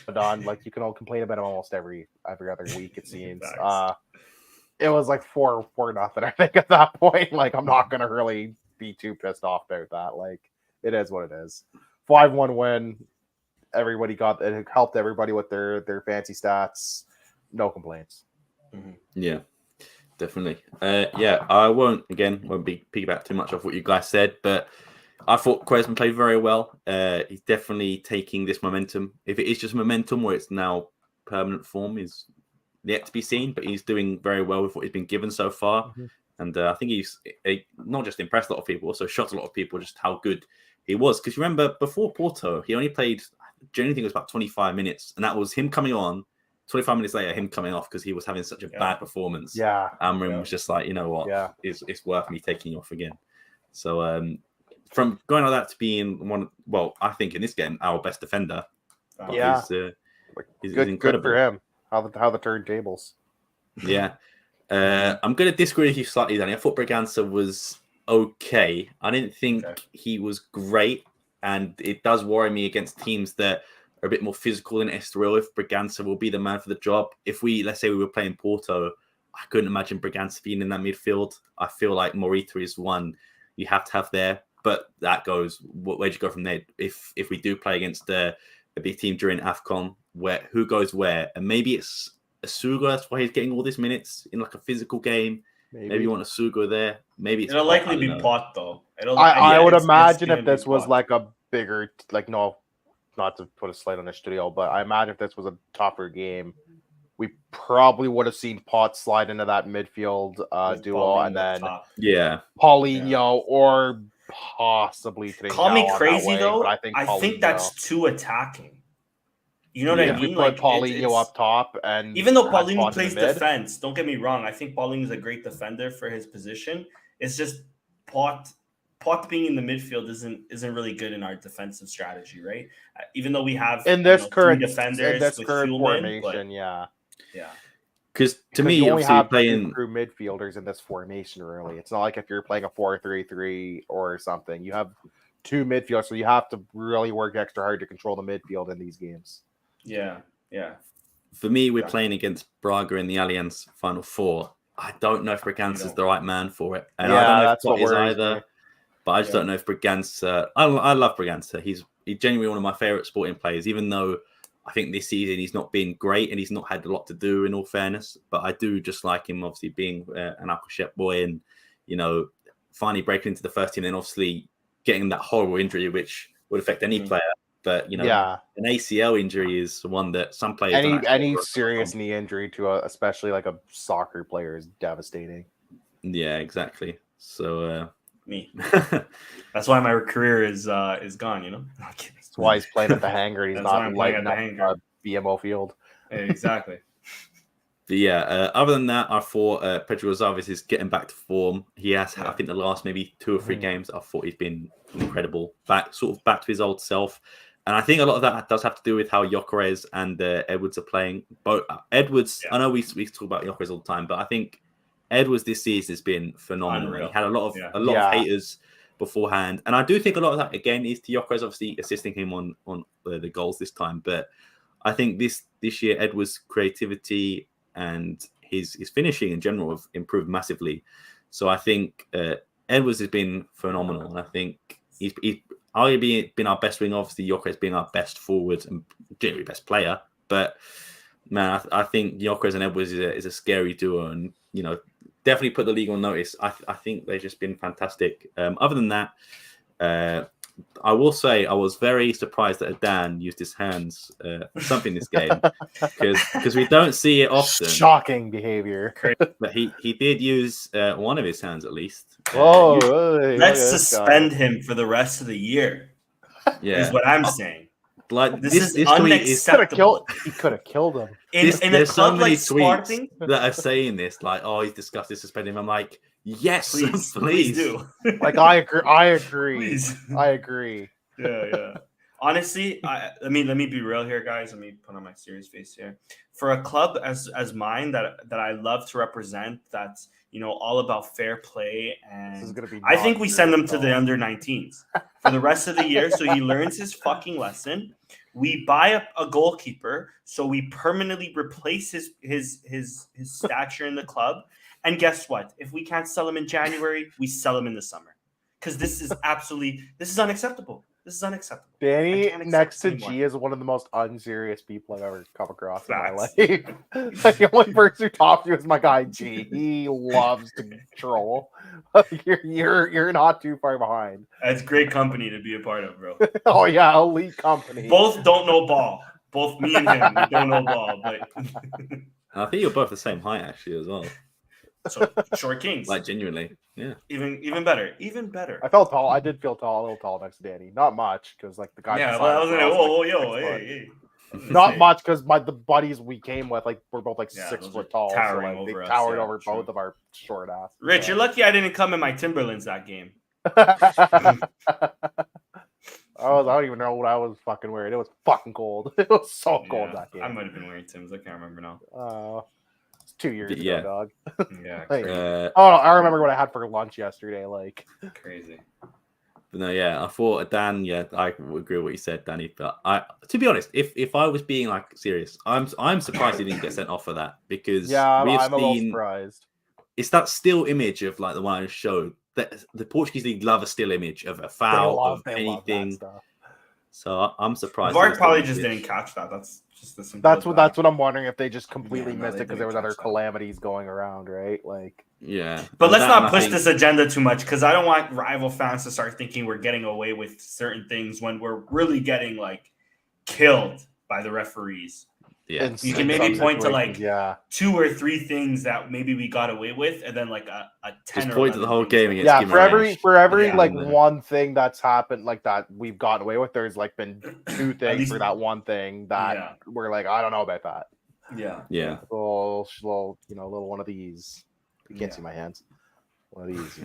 Adan. Like, you can all complain about him almost every other week, it seems. Nice. It was like 4-0, I think, at that point. Like, I'm not going to really be too pissed off about that. Like, it is what it is. 5-1 win. It helped everybody with their fancy stats. No complaints. Mm-hmm. Yeah. Definitely. I won't be piggyback too much off what you guys said, but I thought Quaresma played very well. He's definitely taking this momentum. If it is just momentum or it's now permanent form is yet to be seen, but he's doing very well with what he's been given so far. Mm-hmm. And I think he's not just impressed a lot of people, also shocked a lot of people just how good he was. Because remember, before Porto, he only played, generally think it was about 25 minutes, and that was him coming on. 25 minutes later, him coming off because he was having such a bad performance. Yeah. Amrin was just like, you know what? Yeah. It's worth me taking you off again. So from going on that to being I think in this game, our best defender. He's incredible. Good for him. How the turntables. Yeah. I'm going to disagree with you slightly, Danny. I thought Braganza was okay. I didn't think he was great. And it does worry me against teams that are a bit more physical than Estoril. If Braganza will be the man for the job. If let's say we were playing Porto, I couldn't imagine Braganza being in that midfield. I feel like Morita is one you have to have there, but that goes, where'd you go from there? If we do play against a big team during AFCON, who goes where? And maybe it's Asuga, that's why he's getting all these minutes in like a physical game. Maybe you want Asuga there. Maybe it's it'll likely be Pot though. I would imagine if this was like a bigger, like, no, not to put a slight on the studio, but I imagine if this was a tougher game, we probably would have seen Pot slide into that midfield duo, Paulinho and then Paulinho or possibly Call me crazy though. But I think that's too attacking. You know what I mean? We put Paulinho up top, and even though Paulinho plays defense, don't get me wrong. I think Paulinho is a great defender for his position. It's just Pot being in the midfield isn't really good in our defensive strategy, right? Even though we have in this current defenders with formation, yeah. Because to me, you only have playing true midfielders in this formation. Really, it's not like if you're playing a 4-3-3 or something. You have two midfielders, so you have to really work extra hard to control the midfield in these games. Yeah. For me, we're playing against Braga in the Allianz Final Four. I don't know if Braganza is the right man for it, and I don't know if Pot is either. Me. But I just don't know if Braganza. I love Braganza. He's genuinely one of my favorite sporting players, even though I think this season he's not been great and he's not had a lot to do, in all fairness. But I do just like him, obviously, being an Alcochete boy and, finally breaking into the first team and obviously getting that horrible injury, which would affect any player. But, an ACL injury is one that some players... Any serious knee injury to especially like a soccer player is devastating. Yeah, exactly. So... Me. That's why my career is gone, That's why he's playing at the hangar. He's not lighting up a BMO field. Exactly. But other than that, I thought Pedro Gonçalves is getting back to form. He has, I think, the last maybe 2 or 3 games, I thought he's been incredible. Back to his old self. And I think a lot of that does have to do with how Gyökeres and Edwards are playing. Both Edwards, I know we talk about Gyökeres all the time, but I think Edwards this season has been phenomenal. Unreal. He had a lot of haters beforehand. And I do think a lot of that, again, is Gyökeres obviously assisting him on the goals this time. But I think this year, Edwards' creativity and his finishing in general have improved massively. So I think Edwards has been phenomenal. And I think he's arguably been our best winger, obviously Gyökeres being our best forward and generally best player. But man, I think Gyökeres and Edwards is a scary duo, and definitely put the league on notice. I think they've just been fantastic. Other than that, I will say I was very surprised that Dan used his hands for something this game because we don't see it often. Shocking behavior. But he did use one of his hands at least. Let's suspend him for the rest of the year. Yeah, is what I'm saying. Like this is unacceptable. He could have killed him. In a club like Sporting that are saying this, like, oh, he's discussed this, suspending him. I'm like, yes, please do. Like, I agree. Please. I agree. Yeah. Honestly, let me be real here, guys. Let me put on my serious face here. For a club as mine that I love to represent, that's all about fair play, and I think we send him to the under-19s for the rest of the year, so he learns his fucking lesson. We buy a goalkeeper, so we permanently replace his stature in the club. And guess what? If we can't sell him in January, we sell him in the summer, because this is unacceptable. This is unacceptable. Danny next to G is one of the most unserious people I've ever come across in my life. Like, the only person who tops you is my guy G. He loves to troll. You're not too far behind. That's great company to be a part of, bro. Oh yeah, elite company. Both don't know ball. Both me and him, we don't know ball, but I think you're both the same height actually as well. So short kings, like genuinely, yeah. Even better. I felt tall. I did feel tall, a little tall next to Danny. Not much because like the guy. Yeah, well, I was like, hey. Not much because the buddies we came with, like, we're both like 6 foot tall, towering so, like, over they towered us, over both of our short ass. Rich, you're lucky I didn't come in my Timberlands that game. I don't even know what I was fucking wearing. It was fucking cold. It was so cold that game. I might have been wearing Timbs. I can't remember now. It's 2 years ago, dog. Yeah. Like, I remember what I had for lunch yesterday. Like, crazy. But no, yeah, I thought Dan. Yeah, I agree with what you said, Danny. But to be honest, if I was being like serious, I'm surprised he didn't get sent off for that, because I'm a little surprised. It's that still image of like the one I showed, that the Portuguese league love a still image of a foul of anything. So I'm surprised. VAR probably just didn't catch that. That's just the simple. That's what I'm wondering, if they just completely missed it because there was other calamities going around, right? Like, yeah. But let's not push this agenda too much, because I don't want rival fans to start thinking we're getting away with certain things when we're really getting like killed by the referees. Yeah, you can maybe point to like 2 or 3 things that maybe we got away with, and then like a 10. Just point to the whole game against. Yeah, for every like one thing that's happened like that we've gotten away with, there's like been 2 things for that one thing that we're like, I don't know about that. Yeah. Little one of these. You can't see my hands. One of these,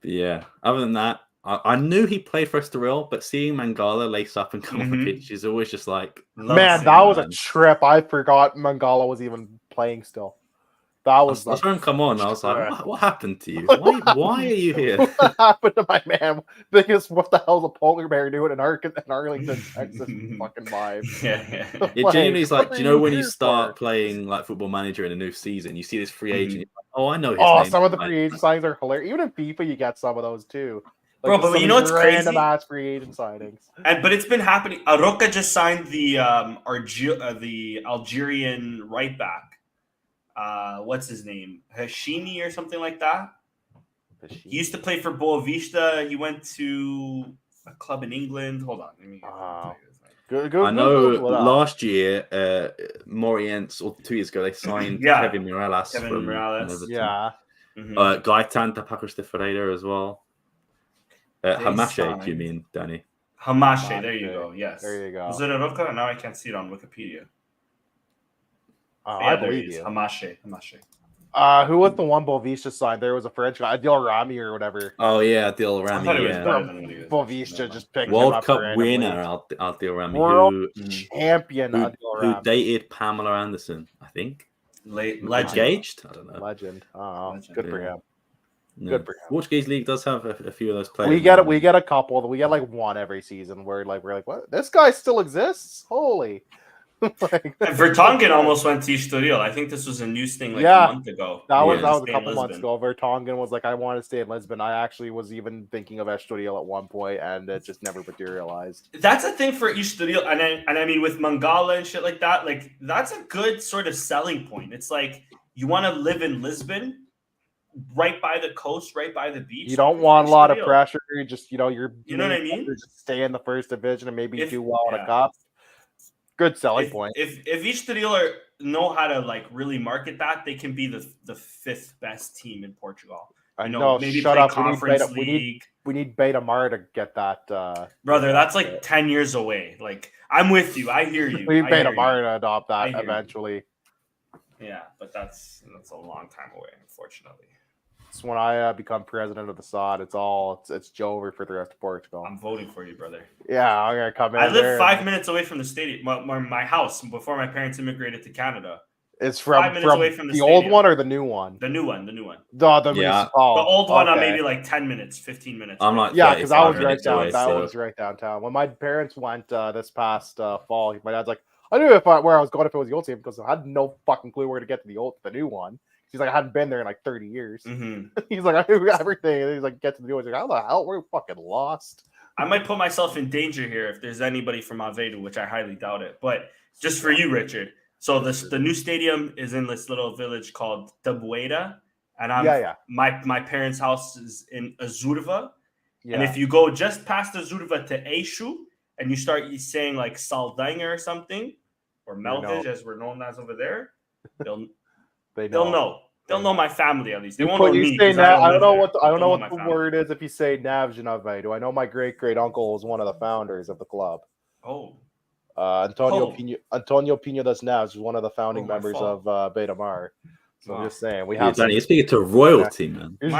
Yeah. Other than that, I knew he played for Estoril, but seeing Mangala lace up and come off the pitch is always just like... Man, that was a trip. I forgot Mangala was even playing still. That was... I saw him come on, I was like, what happened to you? Why are you here? What happened to my man? Because what the hell's a polar bear doing in Arlington, Texas? Fucking vibe. Yeah. It genuinely is like, do you know when you start playing like Football Manager in a new season, you see this free agent, you're like, oh, I know his name. Some of the free agent signings are hilarious. Even in FIFA, you get some of those too. Like, bro, but you know what's crazy? Random ass free agent signings. But it's been happening. Aroca just signed the Algerian right back. What's his name? Hashimi or something like that. He used to play for Boavista. He went to a club in England. Hold on. Let me I know last year, Morientes, or 2 years ago, they signed Kevin Mirallas. Yeah. Gaetan Tapacos de Ferreira as well. Hamache, do you mean, Danny? Hamache, there you go. Yes. There you go. Is it Aroca? Now I can't see it on Wikipedia. I believe you. Hamache. Who was the one Boavista signed? There was a French guy, Adil Rami or whatever. Oh yeah, Adil Rami. Boavista just picked World him up Cup winner, Adil Rami. World champion, Adil Rami. Who dated Pamela Anderson, I think. Legend. Engaged? I don't know. Legend. Oh, good for him. Good for him. Portuguese league does have a few of those players. We get a couple. We get like one every season where we're like, what? This guy still exists? Holy! Like, Vertonghen almost went to Estoril. I think this was a news thing a month ago. That was a couple months ago. Vertonghen was like, I want to stay in Lisbon. I actually was even thinking of Estoril at one point, and it just never materialized. That's a thing for Estoril, and I mean with Mangala and shit like that. Like that's a good sort of selling point. It's like you want to live in Lisbon, right by the coast, right by the beach. You don't want a lot of pressure. You just you know what I mean. Just stay in the first division and maybe do well in a cup. Good selling point. If Estoril know how to like really market that, they can be the fifth best team in Portugal. I know. Maybe shut play up. Conference League. We need Beta Mar to get that. Brother, that's like 10 years away. Like I'm with you. I hear you. We need Beta Mar to adopt that eventually. Yeah, but that's a long time away, unfortunately. It's when I become president of the SOD. It's Joe for the rest of Portugal. I'm voting for you, brother. Yeah, I'm gonna come in. I live 5 minutes away from the stadium. My house before my parents immigrated to Canada. It's from 5 minutes away from the old one or the new one? The new one. The old one on maybe like 10 minutes, 15 minutes. I'm like, because I was right down. That was right downtown. When my parents went this past fall, my dad's like, I knew where I was going if it was the old team because I had no fucking clue where to get to the new one. He's like, I hadn't been there in like 30 years. Mm-hmm. He's like, I knew everything. And he's like, get to the new one. He's like, how the hell? We're fucking lost. I might put myself in danger here if there's anybody from Aveiro, which I highly doubt it. But just for you, Richard. So the new stadium is in this little village called Tabueira. And my parents' house is in Azurva. Yeah. And if you go just past Azurva to Eixo and you start saying like Saldanha or something, or Melvage as we're known as over there, they'll know. They'll know my family at least. They won't know me. I don't know what the word is if you say Navjanavedo. I know my great uncle was one of the founders of the club. Oh. Antonio Pino das Naves is one of the founding members of Beta Mar. So I'm just saying we have. You're speaking to royalty, man. I'm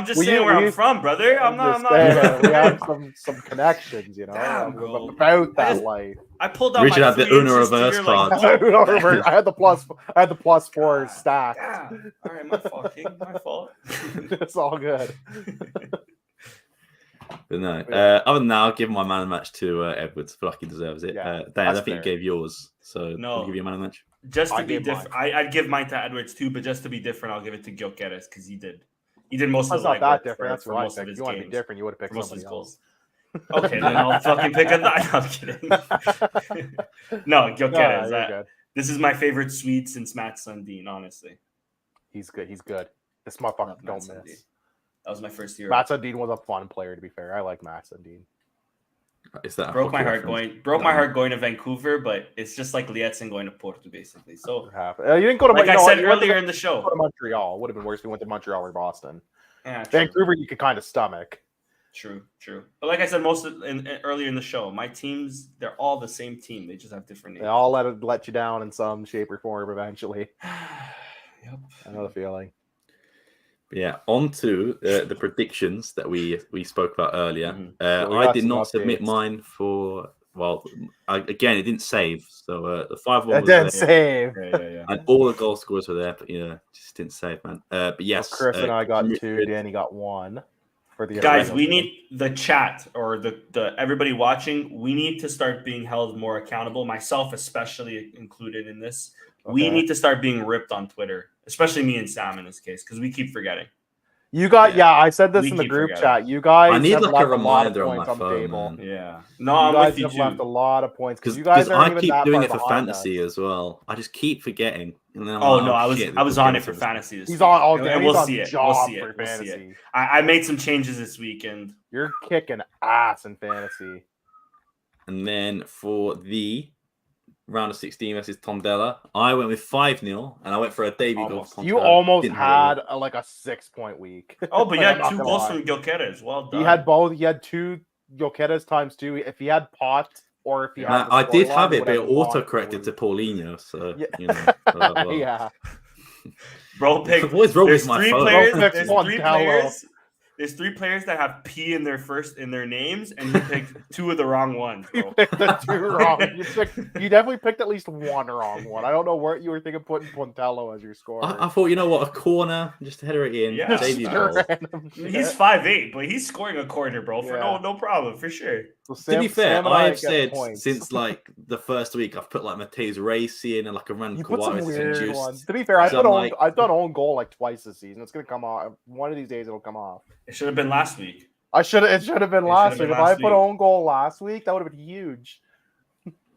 just saying where I'm from, brother. I'm not. We have some connections, you know, about that life. I pulled out. Richard had the Uno reverse card. I had the plus 4 stacked. All right, my fault, King. My fault. It's all good. But no, other than that, I'll give my man of the match to Edwards. I feel like he deserves it. Dan, I don't think you gave yours, so I'll give you a man of the match. Just to be different, I'd give mine to Edwards too, but just to be different, I'll give it to Gyökeres because he did most of the legwork for most of his games. You want to be different, you would have picked most of his goals. Okay, then I'll fucking pick no, I'm kidding. No, Gyökeres. This is my favorite Swede since Matt Sundin, honestly. He's good. This motherfucker don't miss. That was my first year. Matt Sundin was a fun player, to be fair. I like Matt Sundin. Is that broke my heart going to Vancouver, but it's just like Lietzen going to Porto, basically. So you didn't go to I said earlier in the show. Go to Montreal would have been worse if we went to Montreal or Boston. Yeah, Vancouver, you could kind of stomach. True. But like I said, earlier in the show, my teams, they're all the same team. They just have different names. They all let you down in some shape or form eventually. Yep. I know the feeling. Yeah, on to the predictions that we spoke about earlier. Mm-hmm. I did not submit mine for, it didn't save. So the 5-1 it didn't save. Yeah. And all the goal scores were there, but just didn't save, man. But yes. So Chris and I got 2, Danny got 1. For the guys, we need the chat or the everybody watching, we need to start being held more accountable, myself especially included in this. Okay. We need to start being ripped on Twitter, especially me and Sam in this case, because we keep forgetting. You got I said this in the group chat. You guys I need have like left a reminder a on lot my of points on the table. phone. Yeah. No, I'm with you have left a lot of points because you guys I keep doing it for fantasy as well. I just keep forgetting. And then I was on it for fantasy. He's on all day. And we'll see it. For fantasy. I made some changes this weekend. You're kicking ass in fantasy. And then for the round of 16 versus Tondela, I went with 5-0, and I went for a debut goal. You almost had a 6-point week. Oh, but you had 2 goals from Gyökeres. Well done. He had both. He had 2 Gyökeres times 2. If he had Pot or if he had, I did have it, but it auto-corrected to Paulinho. So yeah. Bro, pick. What is wrong with my phone? There's 3 players. There's 3 players that have P in their names, and he picked 2 of the wrong ones. Bro. You picked the 2 wrong. You definitely picked at least 1 wrong one. I don't know what you were thinking putting Pontello as your scorer. I thought, you know what, a corner, just header it in. Yeah. Debut goal. He's 5'8", but he's scoring a corner, bro. For no problem, for sure. So to be fair, I have said since like the first week, I've put like Mateus Racy in and like a random you put some weird induced. ones. To be fair, I've done own goal like twice this season. It's gonna come off. One of these days, it'll come off. It should have been last week. It should have been last week. If I put own goal last week, that would have been huge.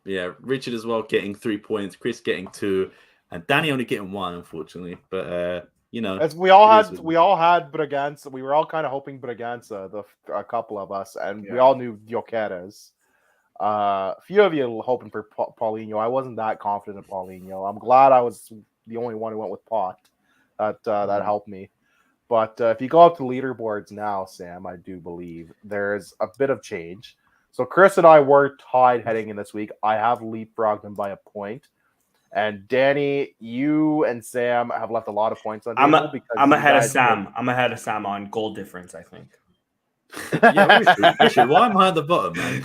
Yeah, Richard as well getting 3 points, Chris getting 2, and Danny only getting 1, unfortunately. But you know, as we all had Bragança. We were all kind of hoping Bragança, a couple of us, and we all knew Jokeres. A few of you hoping for Paulinho. I wasn't that confident in Paulinho. I'm glad I was the only one who went with Pot. That helped me. But if you go up to leaderboards now, Sam, I do believe there's a bit of change. So Chris and I were tied heading in this week. I have leapfrogged him by a point. And Danny, you and Sam have left a lot of points on the table because I'm ahead of Sam. I'm ahead of Sam on goal difference, I think. Yeah, Richard, why am I at the bottom, man?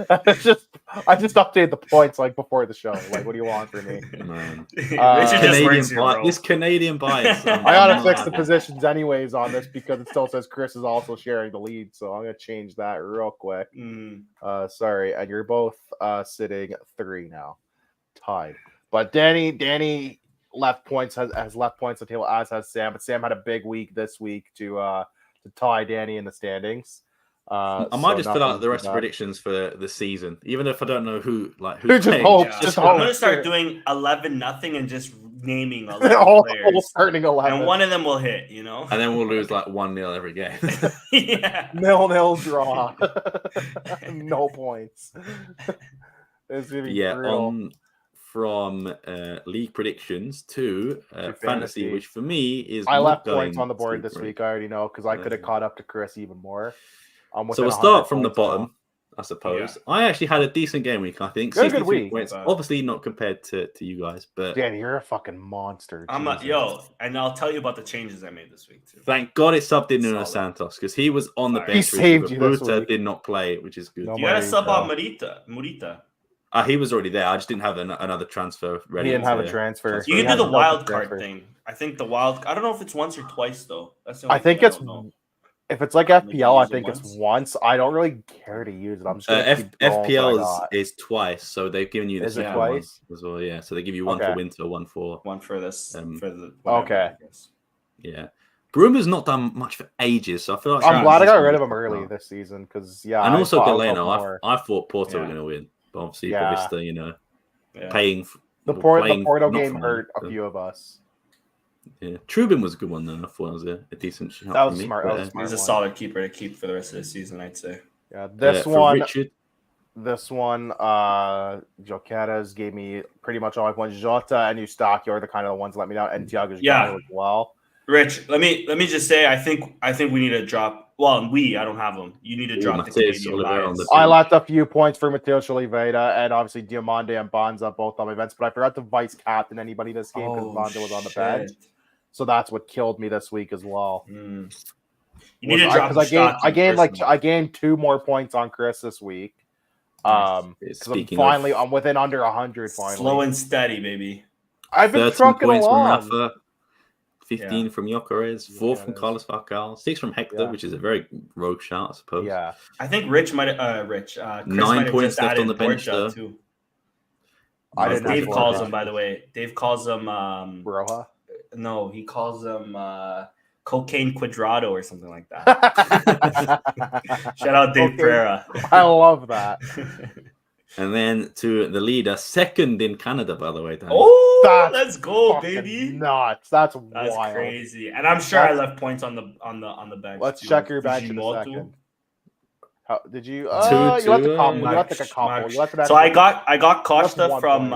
I just updated the points like before the show. Like, what do you want from me? Man. This Canadian bias. I gotta fix the positions anyways on this because it still says Chris is also sharing the lead, so I'm gonna change that real quick. Sorry, and you're both sitting 3 now, tied. But Danny left points has left points on the table, as has Sam. But Sam had a big week this week to tie Danny in the standings. I might just fill out the rest of predictions for the season, even if I don't know who's I'm gonna start doing 11-0 and just naming 11 players, starting 11, and one of them will hit, you know, and then we'll lose like 1-0 every game. Yeah, 0-0 draw, no points. It's gonna be brutal. From league predictions to fantasy, which for me is I left points on the board this week. I already know because I could have caught up to Chris even more. So we'll start from the bottom, I suppose. Yeah. I actually had a decent game week, I think. 63 points. Obviously not compared to you guys, but Danny, you're a fucking monster. And I'll tell you about the changes I made this week too. Thank God it subbed in Nuno Santos because he was on the bench. He saved you this week. Did not play, which is good. You got to sub out Morita. He was already there. I just didn't have another transfer ready. He didn't have a transfer. You can do the wild card thing. I think the I don't know if it's once or twice though. That's the only I think it's. If it's like FPL, I think it's once. I don't really care to use it. I'm just FPL is twice, so they've given you the second one as well. Yeah, so they give you one for winter, one for this. For the okay. Yeah, Bruma's not done much for ages, so I feel like I'm glad I got rid of him early this season because and also Galeno. I thought Porto were going to win, but obviously Bovista, paying the Porto game hurt a few of us. Yeah, Trubin was a good one though. I thought it was a decent shot. That was smart. He's a solid keeper to keep for the rest of the season, I'd say. Yeah, this one, Jokeres gave me pretty much all my points. Jota and Eustáquio are the kind of the ones that let me down, and Thiago as well. Rich, let me just say, I think we need to drop. Well, I don't have them. You need to drop the Canadian bias. I left a few points for Mateus Oliveira and obviously Diomande and Banza both on my bench, but I forgot to vice captain anybody this game because Banza was on the bench. So that's what killed me this week as well. You need to drop I gained 2 more points on Chris this week. I'm within under 100 finally. Slow and steady, baby. I've been trucking along. From Rafa, 15 from Jokeres, 4 from Carlos Falcao, 6 from Hector, which is a very rogue shout, I suppose. Yeah, I think Rich might have. Chris 9 points left on the bench though. Too. Dave calls him, by the way. Dave calls him Broha. No, he calls him Cocaine Quadrado or something like that. Shout out Dave Pereira. I love that. And then to the leader, second in Canada, by the way. Dan. Oh, let's go, baby! Nuts. That's wild. Crazy. And I'm sure I left points on the bench. Let's check your bench in a second. How, did you? You left a combo. So I got Costa from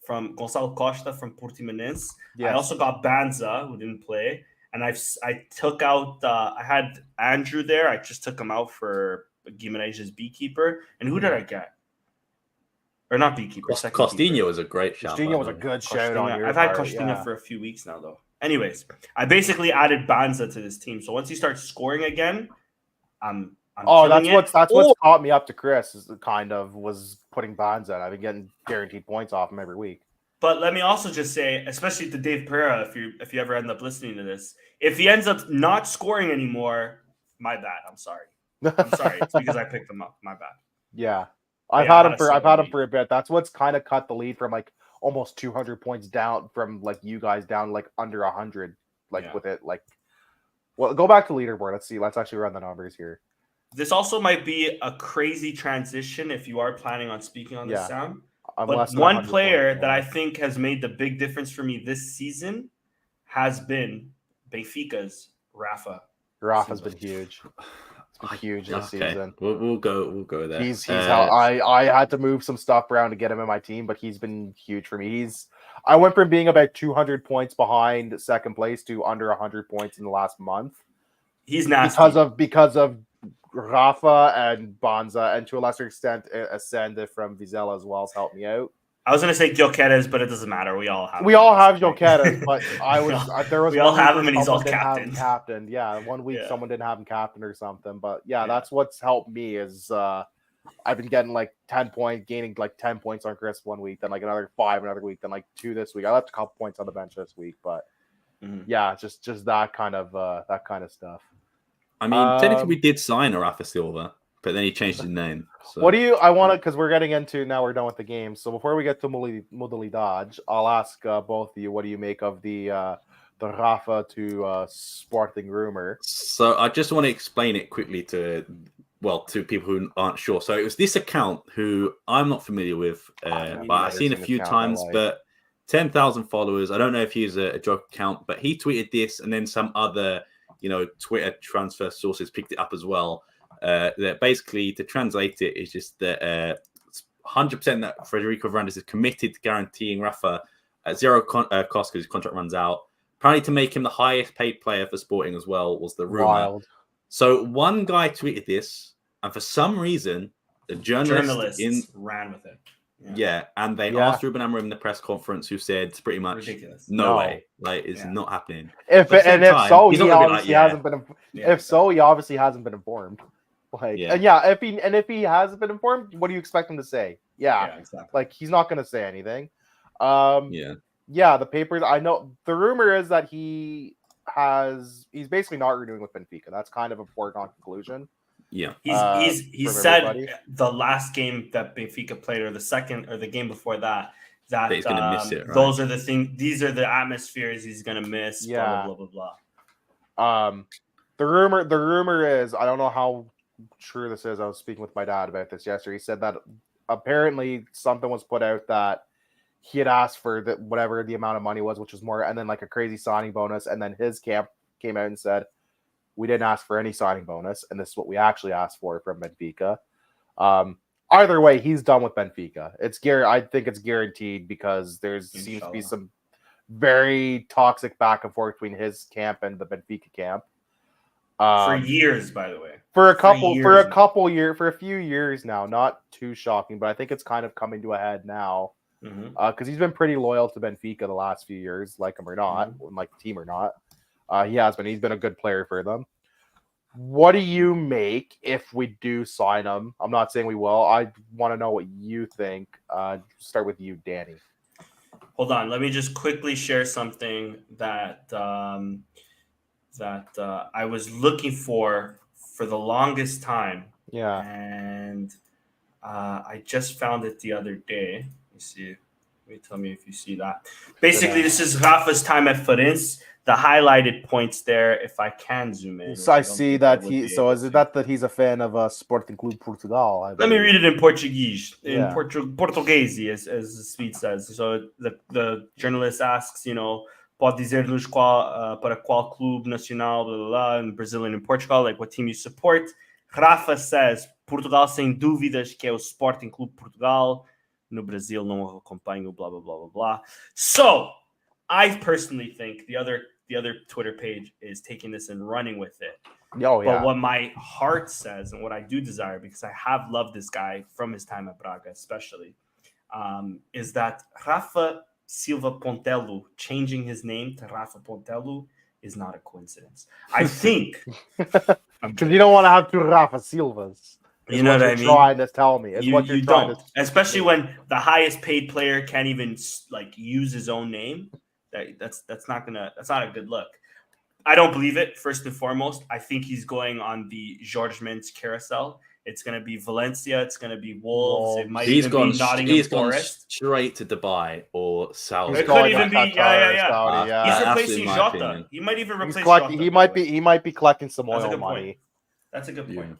Gonçalo Costa from Portimonense. Yes. I also got Banza, who didn't play, and I took out. I had Andrew there. I just took him out for Guimarães' beekeeper. And who did I get? Or not beekeeper. Costinha was a great shout. Costinha was a good shout on your I've had Costinha for a few weeks now, though. Anyways, I basically added Banza to this team. So once he starts scoring again, I'm that's what's caught me up to Chris is was putting Banza. I've been getting guaranteed points off him every week. But let me also just say, especially to Dave Pereira, if you ever end up listening to this, if he ends up not scoring anymore, my bad. I'm sorry. It's because I picked him up. My bad. Yeah. I've had him for a bit. That's what's kind of cut the lead from like almost 200 points down from like you guys down like under 100 with it well, go back to leaderboard. Let's see. Let's actually run the numbers here. This also might be a crazy transition if you are planning on speaking on this sound. But one player that I think has made the big difference for me this season has been Benfica's Rafa. Rafa's been huge. It's been huge this season. We'll go there. He's how I had to move some stuff around to get him in my team, but he's been huge for me. I went from being about 200 points behind second place to under 100 points in the last month. He's nasty because of Rafa and Banza, and to a lesser extent, Ascenda from Vizela as well has helped me out. I was going to say Gyökeres, but it doesn't matter. We all have Gyökeres, but we all have him, and he's all captain. Yeah, one week someone didn't have him captain or something, but that's what's helped me is I've been getting like 10 points, gaining like 10 points on Chris one week, then like another 5 another week, then like 2 this week. I left a couple points on the bench this week, but just that kind of stuff. I mean, technically we did sign Rafa Silva, but then he changed his name. So. Because we're getting into, now we're done with the game. So before we get to Modalidade, I'll ask both of you, what do you make of the Rafa to Sporting rumor? So I just want to explain it quickly to people who aren't sure. So it was this account who I'm not familiar with, but I've seen a few times, but 10,000 followers. I don't know if he's a joke account, but he tweeted this and then some other Twitter transfer sources picked it up as well. That basically, to translate it, is just that 100% that Federico Varandas is committed to guaranteeing Rafa at zero cost because his contract runs out. Apparently, to make him the highest paid player for Sporting as well was the rumor. Wild. So one guy tweeted this, and for some reason, the journalists ran with it. Yeah, and they asked Ruben Amorim in the press conference, who said pretty much, ridiculous. No way, like it's not happening. He obviously hasn't been informed. If he hasn't been informed, what do you expect him to say? Yeah, exactly. Like he's not going to say anything. The papers. I know the rumor is that he's basically not renewing with Benfica. That's kind of a foregone conclusion. Yeah, he said everybody. The last game that Benfica played, or the second, or the game before that he's gonna miss it. Right? Those are the things. These are the atmospheres he's gonna miss. Yeah. Blah blah blah blah. The rumor is, I don't know how true this is. I was speaking with my dad about this yesterday. He said that apparently something was put out that he had asked for whatever the amount of money was, which was more, and then like a crazy signing bonus, and then his camp came out and said, we didn't ask for any signing bonus, and this is what we actually asked for from Benfica. Either way, he's done with Benfica. I think it's guaranteed because seems to be some very toxic back and forth between his camp and the Benfica camp. For years, by the way. For a few years now. Not too shocking, but I think it's kind of coming to a head now. Because he's been pretty loyal to Benfica the last few years, like him or not, like the team or not. He has been. He's been a good player for them. What do you make if we do sign him? I'm not saying we will. I want to know what you think. Start with you, Danny. Hold on. Let me just quickly share something that I was looking for the longest time. Yeah. And I just found it the other day. Let me see. Tell me if you see that. Basically, this is Rafa's time at Farense. The highlighted points there, if I can zoom in. So I see that is it that he's a fan of Sporting Clube Portugal? Let me read it in Portuguese, Portuguese, as Speed says. So the journalist asks, pode dizer-nos para qual clube nacional, blah, blah, blah, in Brazilian and Portugal, like what team you support. Rafa says, Portugal sem dúvidas que é o Sporting Clube Portugal. No Brazil não acompanho, blah, blah, blah, blah, blah. So, I personally think the other Twitter page is taking this and running with it. Oh, yeah. But what my heart says and what I do desire, because I have loved this guy from his time at Braga especially, is that Rafa Silva Pontelu changing his name to Rafa Pontelu is not a coincidence. I think because you don't want to have two Rafa Silvas. You know what I mean? Trying to tell me it's what you're trying to, especially when the highest paid player can't even like use his own name. That's not a good look. I don't believe it. First and foremost, I think he's going on the George Mintz carousel. It's going to be Valencia. It's going to be Wolves. It might even be Nottingham Forest. Straight to Dubai or Saudi. It could even be Saudi, He's replacing Jota. He might even replace Jota. He might be collecting some oil money. That's a good point.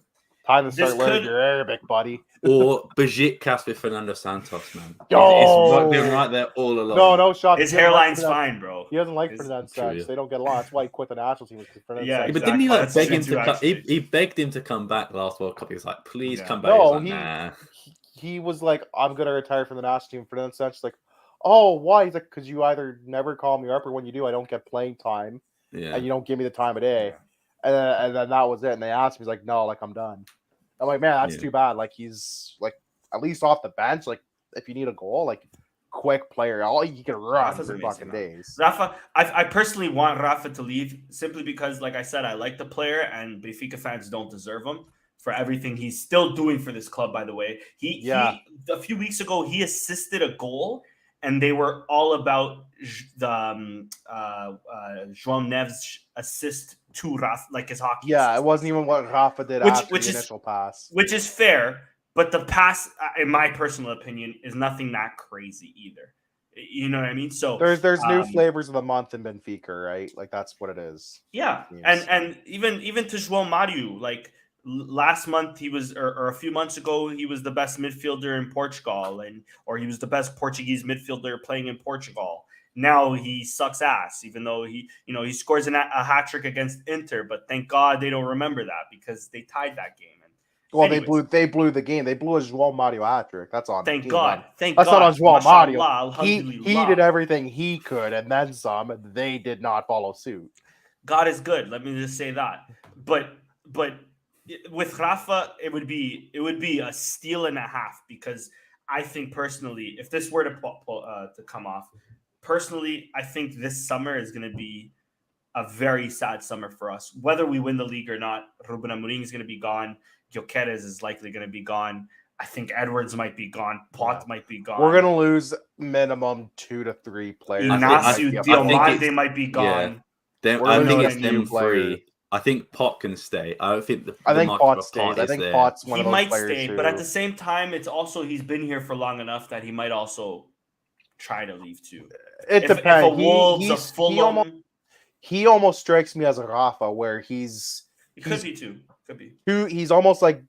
Time to start learning your Arabic, buddy. Or Besiktas with Fernando Santos, man. It's been right there all along. No shot. His hairline's fine, bro. He doesn't like Fernando Santos. They don't get along. That's why he quit the national team. But didn't he beg him to come? He begged him to come back last World Cup. He was like, "Please come back." No, nah. He was like, "I'm gonna retire from the national team." Fernando Santos like, "Oh, why?" He's like, "Because you either never call me up, or when you do, I don't get playing time, and you don't give me the time of day." And then that was it. And they asked me, he's like, "No, like I'm done." I'm like, man, that's too bad. Like he's like at least off the bench. Like if you need a goal, like quick player, all he can run for fucking days. Rafa, I personally want Rafa to leave simply because, like I said, I like the player, and Benfica fans don't deserve him for everything he's still doing for this club. By the way, he a few weeks ago he assisted a goal, and they were all about the João Neves assist to Rafa, like his hockey. Yeah, it wasn't even what Rafa did after the initial pass. Which is fair, but the pass, in my personal opinion, is nothing that crazy either. You know what I mean? So there's new flavors of the month in Benfica, right? Like that's what it is. Yeah, and even to João Mario, like last month he was, or a few months ago, he was the best midfielder in Portugal, or he was the best Portuguese midfielder playing in Portugal. Now he sucks ass, even though he scores a hat trick against Inter. But thank God they don't remember that because they tied that game. Well, anyways, they blew the game. They blew a João Mario hat trick. That's on. Thank God. That's not on João Mario. He did everything he could and then some. They did not follow suit. God is good. Let me just say that. But with Rafa, it would be a steal and a half because I think personally, if this were to come off. Personally, I think this summer is going to be a very sad summer for us. Whether we win the league or not, Ruben Amorim is going to be gone. Gyökeres is likely going to be gone. I think Edwards might be gone. Pot might be gone. We're going to lose minimum 2 to 3 players. Ignacio Diomande might be gone. Yeah. I think it's them 3. I think Pot can stay. I don't think Pot stays. I think Pot's one of those players. He might stay, but at the same time, it's also he's been here for long enough that he might also try to leave too. It depends. He almost strikes me as a Rafa, where he's could be too. He's almost like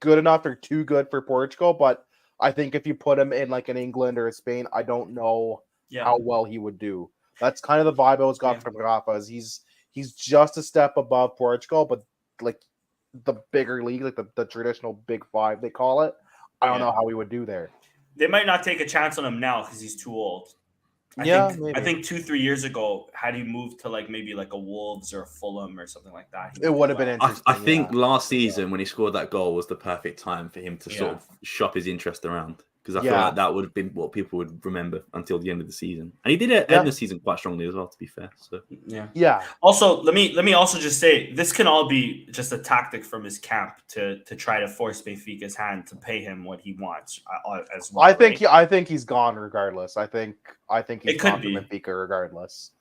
good enough or too good for Portugal, but I think if you put him in like an England or a Spain, I don't know how well he would do. That's kind of the vibe I was got from Rafa. Is he's just a step above Portugal, but like the bigger league, like the traditional Big Five they call it. I don't know how he would do there. They might not take a chance on him now because he's too old. I think 2-3 years ago, had he moved to maybe a Wolves or a Fulham or something like that, it would have been interesting. I think last season when he scored that goal was the perfect time for him to sort of shop his interest around. Because I feel like that would have been what people would remember until the end of the season, and he did end the season quite strongly as well. To be fair, so yeah. Also, let me also just say this can all be just a tactic from his camp to try to force Benfica's hand to pay him what he wants as well. I think he's gone regardless. I think he's gone to Benfica regardless.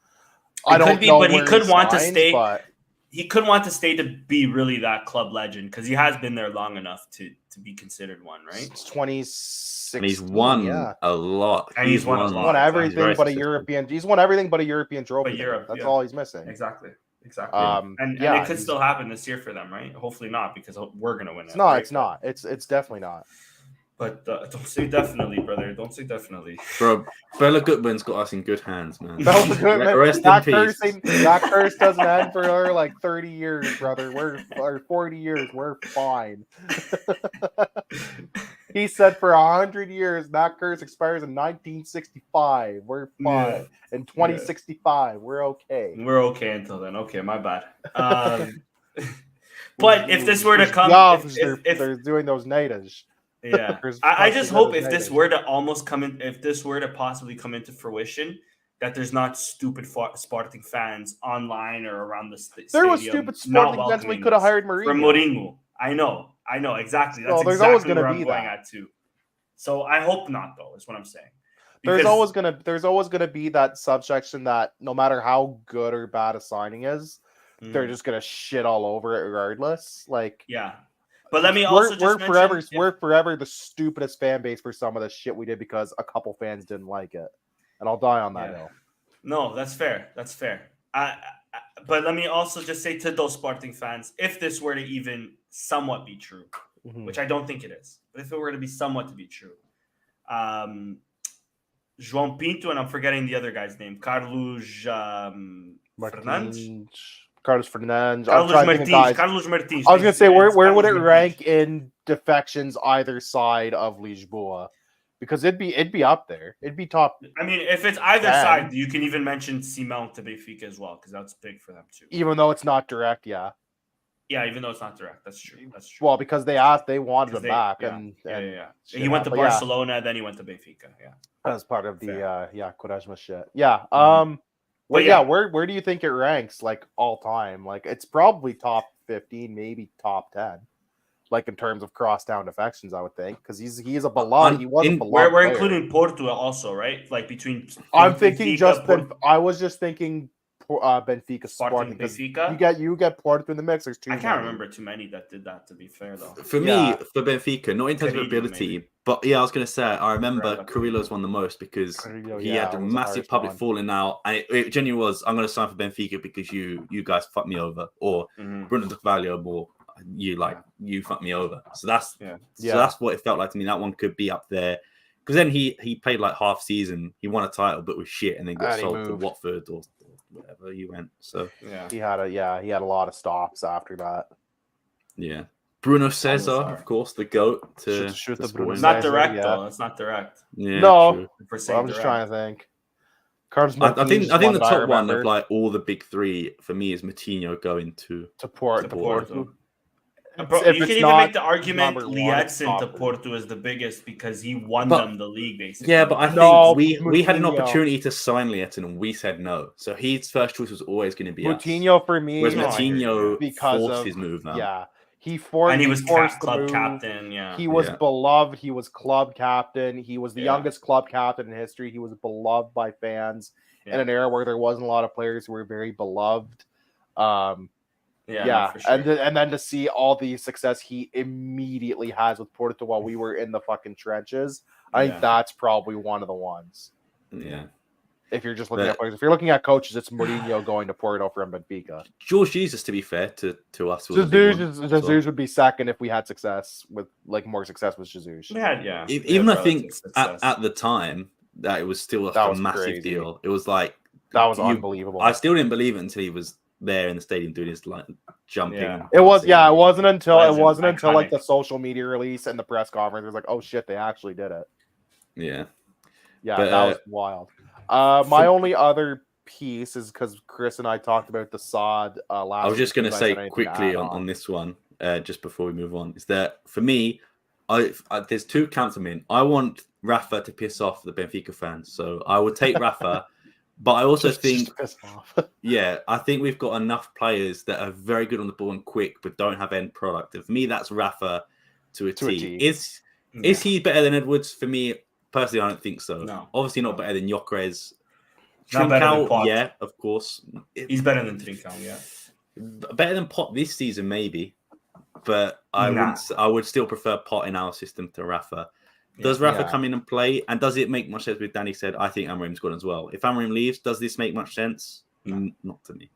I don't know, but he could want to stay. But he could want to stay to be really that club legend because he has been there long enough to be considered one, right? It's 2016. And he's won a lot. And he's won a lot. Won everything but a European. He's won everything but a European trophy. But Europe, that's all he's missing. Exactly. And it could still happen this year for them, right? Hopefully not, because we're gonna win. It's not. It's definitely not. But don't say definitely, brother. Don't say definitely. Bro, Bella Goodman's got us in good hands, man. Bella Goodman, rest in peace. That curse doesn't end for 30 years, brother. Or 40 years. We're fine. He said for 100 years, that curse expires in 1965. We're fine. In 2065, we're okay. We're okay until then. Okay, my bad. But if this were to come, if they're doing those natives. Yeah, I just hope if this were to possibly come into fruition, that there's not stupid Sporting fans online or around the stadium. There was stupid Sporting fans. We could have hired Mourinho. For Mourinho. I know, exactly. That's there's exactly always gonna where be I'm going at too. So I hope not, though. Is what I'm saying. There's always gonna be that subsection that no matter how good or bad a signing is, they're just gonna shit all over it regardless. Like, yeah. But let me also we're forever the stupidest fan base for some of the shit we did because a couple fans didn't like it, and I'll die on that hill. No, that's fair. But let me also just say to those Sporting fans, if this were to even somewhat be true, which I don't think it is, but if it were to be somewhat to be true, João Pinto, and I'm forgetting the other guy's name, Carlos Fernandes. Carlos Fernandes. Carlos Martins. I was gonna say where would it rank in defections either side of Lisboa? Because it'd be up there. It'd be top. I mean, if it's either side, you can even mention Simão to Benfica as well, because that's big for them too. Even though it's not direct, yeah. Yeah, even though it's not direct, that's true. Well, because they wanted him back, and he went to Barcelona, then he went to Benfica. Yeah, as part of the Quaresma shit. Yeah. Where do you think it ranks, like, all time? Like, it's probably top 15, maybe top 10. Like, in terms of crosstown defections, I would think, because he's a beloved. He was a beloved. We're including Porto also, right? Like between. I'm thinking I was just thinking Benfica Sporting. Benfica. You get Porto in the mix. There's two. I can't remember too many that did that. To be fair, though. For me, for Benfica, not in terms of ability, but I was going to say I remember Carrillo's won the most because he had a massive public falling out, and it genuinely was. I'm going to sign for Benfica because you guys fucked me over, or Bruno de Carvalho more. You fucked me over. So that's what it felt like to me. That one could be up there because then he played like half season. He won a title, but was shit, and then got sold to Watford or wherever he went. So he had a lot of stops after that. Yeah, Bruno Cesar, of course, the goat to shoot the Bruno. It's not direct though. It's not direct. Yeah, no. I'm just trying to think. I think the top one of like all the big three for me is Moutinho going to Porto. Bro, you can even make the argument Lietzen to Porto is the biggest because he won them the league, basically. Yeah, but I think we had an opportunity to sign Lietzen and we said no. So his first choice was always going to be Moutinho for me. Whereas Moutinho forced his move now. Yeah. He was club captain. Yeah, he was beloved. He was club captain. He was the youngest club captain in history. He was beloved by fans in an era where there wasn't a lot of players who were very beloved. For sure. And then to see all the success he immediately has with Porto while we were in the fucking trenches, I think that's probably one of the ones. Yeah. If you're just looking at players, if you're looking at coaches, it's Mourinho going to Porto from Benfica. Jorge Jesus, to be fair to us, Jesus would be second if we had success with more success with Jesus. Even I think at the time that it was still a massive crazy deal. It was like that was unbelievable. I still didn't believe it until he was there in the stadium doing his like jumping. Yeah. It wasn't until like the social media release and the press conference. It was like, oh shit, they actually did it. Yeah. Yeah, but, that was wild. My only other piece is because Chris and I talked about the sod last. I was just going to say quickly on this one, just before we move on, is that for me, there's two camps I'm in. I want Rafa to piss off the Benfica fans, so I would take Rafa. But I also think, I think we've got enough players that are very good on the ball and quick, but don't have end product. And for me, that's Rafa to a T. Is he better than Edwards? For me, personally, I don't think so. No. Obviously, not better than Gyökeres. Trincão, yeah, of course. He's better than Trincão, yeah. Better than Pot this season, maybe. But I would still prefer Pot in our system to Rafa. Does Rafa come in and play? And does it make much sense with Danny said, I think Amorim's gone as well. If Amorim leaves, does this make much sense? Not to me.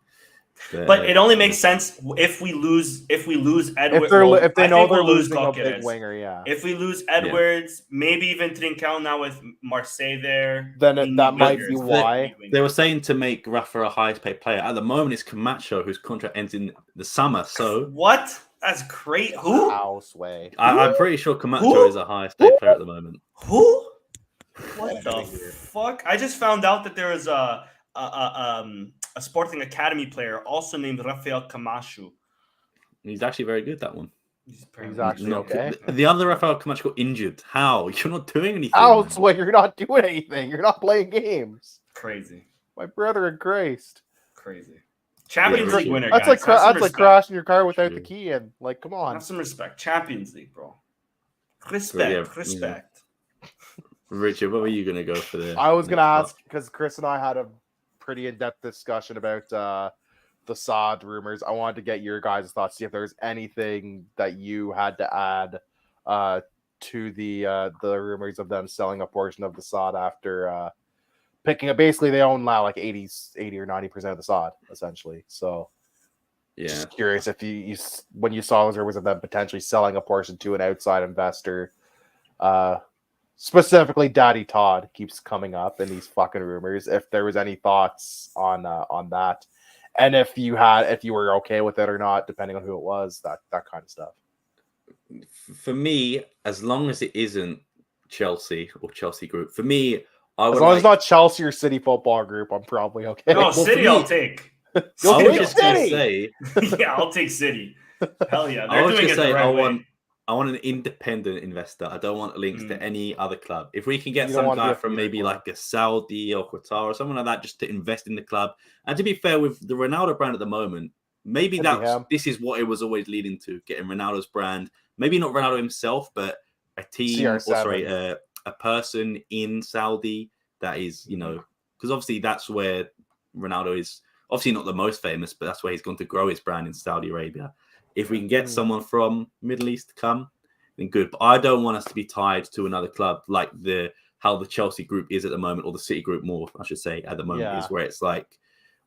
But it only makes sense if we lose Edwards. If they know they're losing a big winger, If we lose Edwards, maybe even Trincão now with Marseille there. Then that might be why. They were saying to make Rafa a highest paid player. At the moment, it's Camacho, whose contract ends in the summer. So what? That's great. Who? Houseway. I'm pretty sure Camacho is a highest paid player at the moment. Who? What the fuck? I just found out that there is a Sporting Academy player also named Rafael Camacho. He's actually very good, that one. He's actually okay. The other Rafael Camacho got injured. How? You're not doing anything. It's like you're not doing anything. You're not playing games. Crazy. My brother in Christ. Crazy. Champions League winner, that's guys. That's like crashing your car without the key in. Like, come on. Have some respect. Champions League, bro. Respect. Richard, what were you going to go for there? I was going to ask, because Chris and I had a pretty in-depth discussion about the Saad rumors. I wanted to get your guys' thoughts, see if there's anything that you had to add to the rumors of them selling a portion of the Saad after picking up. Basically, they own now like 80 or 90% of the Saad, essentially. So, just curious if you when you saw those rumors of them potentially selling a portion to an outside investor. Specifically, Daddy Todd keeps coming up in these fucking rumors. If there was any thoughts on that, and if you were okay with it or not, depending on who it was, that kind of stuff. For me, as long as it isn't Chelsea or Chelsea Group, for me, I would as long as it's not Chelsea or City Football Group, I'm probably okay. No, City, I'll take. I was just going to say, yeah, I'll take City. Hell yeah, I was going to say, I want an independent investor. I don't want links to any other club. If we can get some guy from maybe like a Saudi or Qatar or someone like that just to invest in the club. And to be fair, with the Ronaldo brand at the moment, maybe this is what it was always leading to, getting Ronaldo's brand. Maybe not Ronaldo himself, but a team, a person in Saudi that is, because obviously that's where Ronaldo is obviously not the most famous, but that's where he's going to grow his brand in Saudi Arabia. If we can get someone from Middle East to come, then good. But I don't want us to be tied to another club like how the Chelsea Group is at the moment, or the City Group more, I should say, at the moment, is where it's like,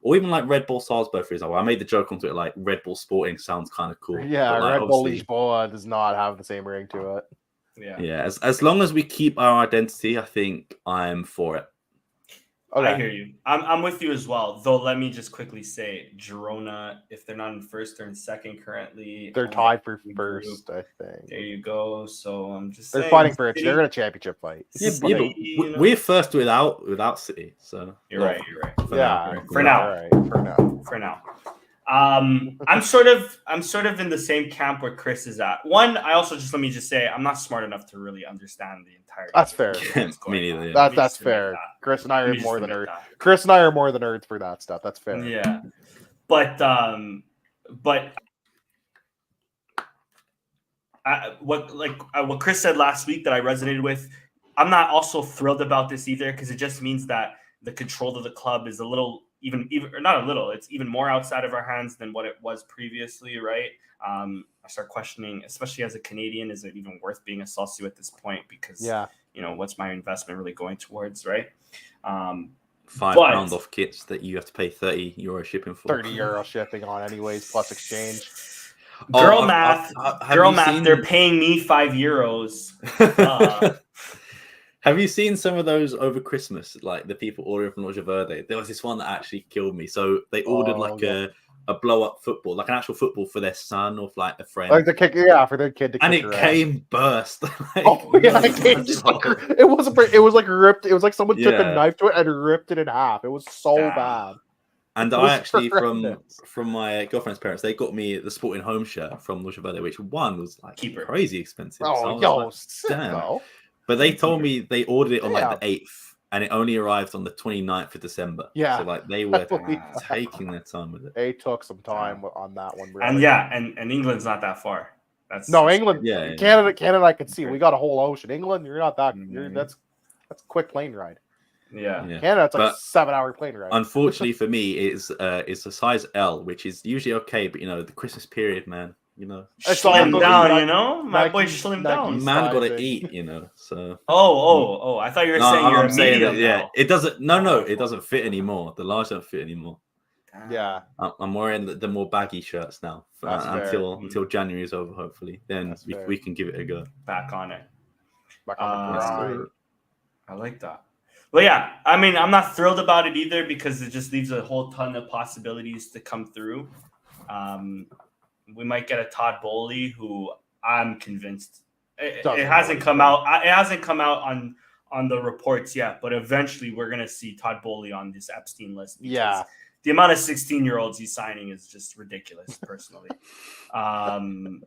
or even like Red Bull Salzburg, for example. I made the joke onto it, like Red Bull Sporting sounds kind of cool. Yeah, like, Red Bull Lisboa does not have the same ring to it. Yeah. As long as we keep our identity, I think I'm for it. Okay. I hear you. I'm with you as well. Though, let me just quickly say, Girona, if they're not in first, they're in second currently. They're tied for first, I think. There you go. So I'm just they're fighting for it. They're in a championship fight. We're first without City. So you're right. For now. I'm sort of in the same camp where Chris is at. One, I also let me just say, I'm not smart enough to really understand the entire. That's fair. Me neither. That's fair. Chris and I are more than nerds. Chris and I are more than nerds for that stuff. That's fair. Yeah, but what Chris said last week that I resonated with, I'm not also thrilled about this either, because it just means that the control of the club is a little. Even or not a little, it's even more outside of our hands than what it was previously, right? I start questioning, especially as a Canadian, is it even worth being a Socio at this point? Because what's my investment really going towards, right? £5 off kits that you have to pay €30 shipping for. €30 shipping on anyways, plus exchange. Girl math, they're paying me €5. Have you seen some of those over Christmas? Like the people ordering from Loja Verde. There was this one that actually killed me. So they ordered a blow up football, like an actual football for their son or for, like a friend. Like the kick, for their kid to kick. And it came burst. It was like ripped. It was like someone took a knife to it and ripped it in half. It was so bad. And I actually, from my girlfriend's parents, they got me the Sporting Home shirt from Loja Verde, which one was like crazy expensive. Damn. But they told me they ordered it on like the 8th, and it only arrived on the 29th of December. Yeah. So like they were taking their time with it. They took some time on that one. Really. And England's not that far. England. Canada, I can see. We got a whole ocean. England, you're not that. That's a quick plane ride. Yeah. Canada, it's like a 7-hour plane ride. Unfortunately for me, it's a size L, which is usually okay. But the Christmas period, man. Slim down, my boy slim down. Man got to eat, So. Oh! I thought you were saying you're medium. It doesn't. No, it doesn't fit anymore. The large don't fit anymore. Yeah, I'm wearing the more baggy shirts now until January is over. Hopefully, then we can give it a go. Back on it. I like that. But yeah, I mean, I'm not thrilled about it either, because it just leaves a whole ton of possibilities to come through. We might get a Todd Bowley, who I'm convinced it hasn't come out. It hasn't come out on the reports yet, but eventually we're gonna see Todd Bowley on this Epstein list. the amount of 16-year-olds he's signing is just ridiculous, personally. Someone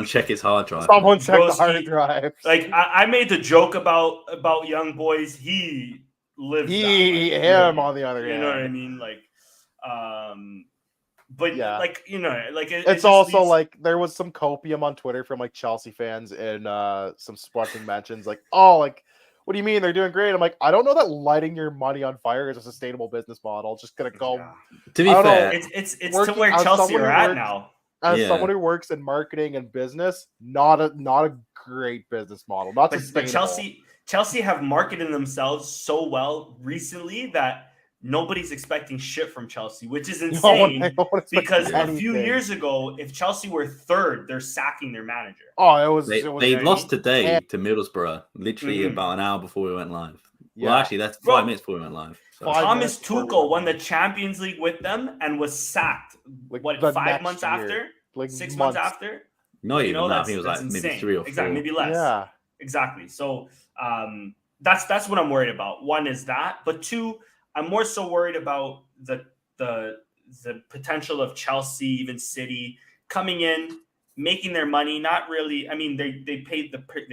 check his hard drive. Someone check the hard drive. Like I made the joke about young boys. He lives him on the other hand. You know what I mean? Like, but yeah, like it's also like there was some copium on Twitter from like Chelsea fans and some Sporting mentions like, oh, like, what do you mean they're doing great? I'm like, I don't know that lighting your money on fire is a sustainable business model. Just gonna go. Yeah. To be fair, it's to where Chelsea are at now. As someone who works in marketing and business, not a great business model. Not sustainable. But Chelsea have marketed themselves so well recently that nobody's expecting shit from Chelsea, which is insane. Because a few years ago, if Chelsea were third, they're sacking their manager. Oh, it was. They lost today to Middlesbrough, literally about an hour before we went live. Yeah. Well, actually, that's 5 minutes before we went live. So. Thomas Tuchel won the Champions League with them and was sacked. Like 5 months after? Like 6 months after? No, even that. I think it was like insane. Maybe 3 or 4. Exactly, maybe less. Yeah, exactly. So that's what I'm worried about. One is that, but two, I'm more so worried about the potential of Chelsea, even City, coming in, making their money. Not really. I mean, they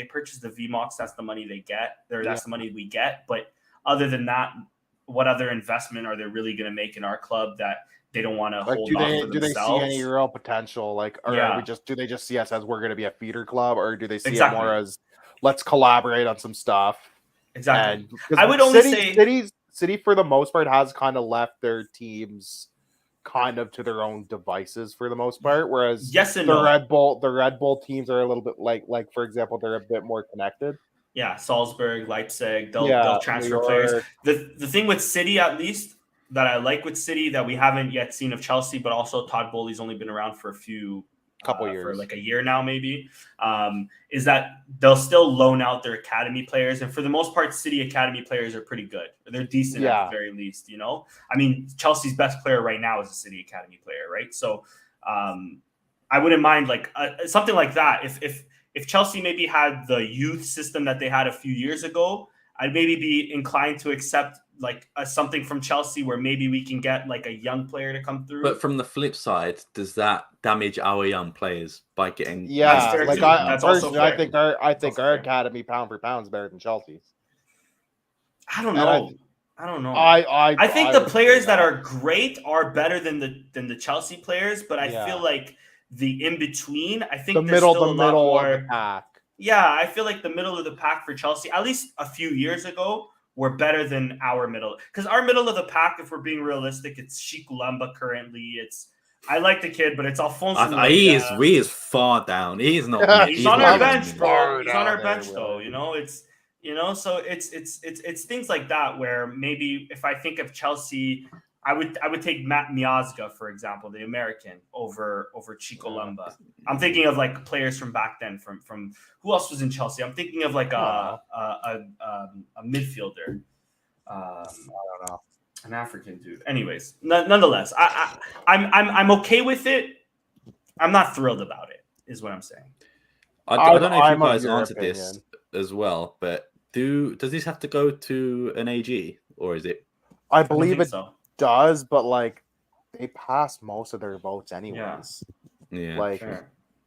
purchased the VMOX. That's the money they get. That's the money we get. But other than that, what other investment are they really going to make in our club that they don't want to hold on for themselves? Do they see any real potential? Like, or do they just see us as we're going to be a feeder club, or do they see it more as let's collaborate on some stuff? Exactly. And I would only say City, for the most part, has kind of left their teams kind of to their own devices for the most part, whereas the Red Bull teams are a little bit like for example, they're a bit more connected. Yeah, Salzburg, Leipzig, they'll transfer players. The thing with City, at least, that I like with City that we haven't yet seen of Chelsea, but also Todd Bowley's only been around for couple years, for like a year now, maybe, is that they'll still loan out their academy players. And for the most part, City academy players are pretty good. They're decent at the very least, you know? I mean, Chelsea's best player right now is a City academy player, right? So I wouldn't mind like something like that. If Chelsea maybe had the youth system that they had a few years ago, I'd maybe be inclined to accept like something from Chelsea where maybe we can get like a young player to come through. But from the flip side, does that damage our young players by getting? Yeah, like I think our academy pound for pound is better than Chelsea's. I don't know. I don't know. I think the players that are great are better than the Chelsea players, but I feel like the in between. I think the middle of the pack. Yeah, I feel like the middle of the pack for Chelsea, at least a few years ago, were better than our middle. Because our middle of the pack, if we're being realistic, it's Chikulamba currently. I like the kid, but it's Alfonso. He is far down. He's not. He's on our bench, bro. He's on our bench, though. You know, so it's things like that where maybe if I think of Chelsea, I would take Matt Miazga, for example, the American, over Chikulamba. I'm thinking of like players from back then. From who else was in Chelsea? I'm thinking of like a midfielder. I don't know, an African dude. Anyways, nonetheless, I'm okay with it. I'm not thrilled about it, is what I'm saying. I don't know if you guys answered this as well, but does this have to go to an AG or is it? I believe it does, but like they pass most of their votes anyways. Yeah. Like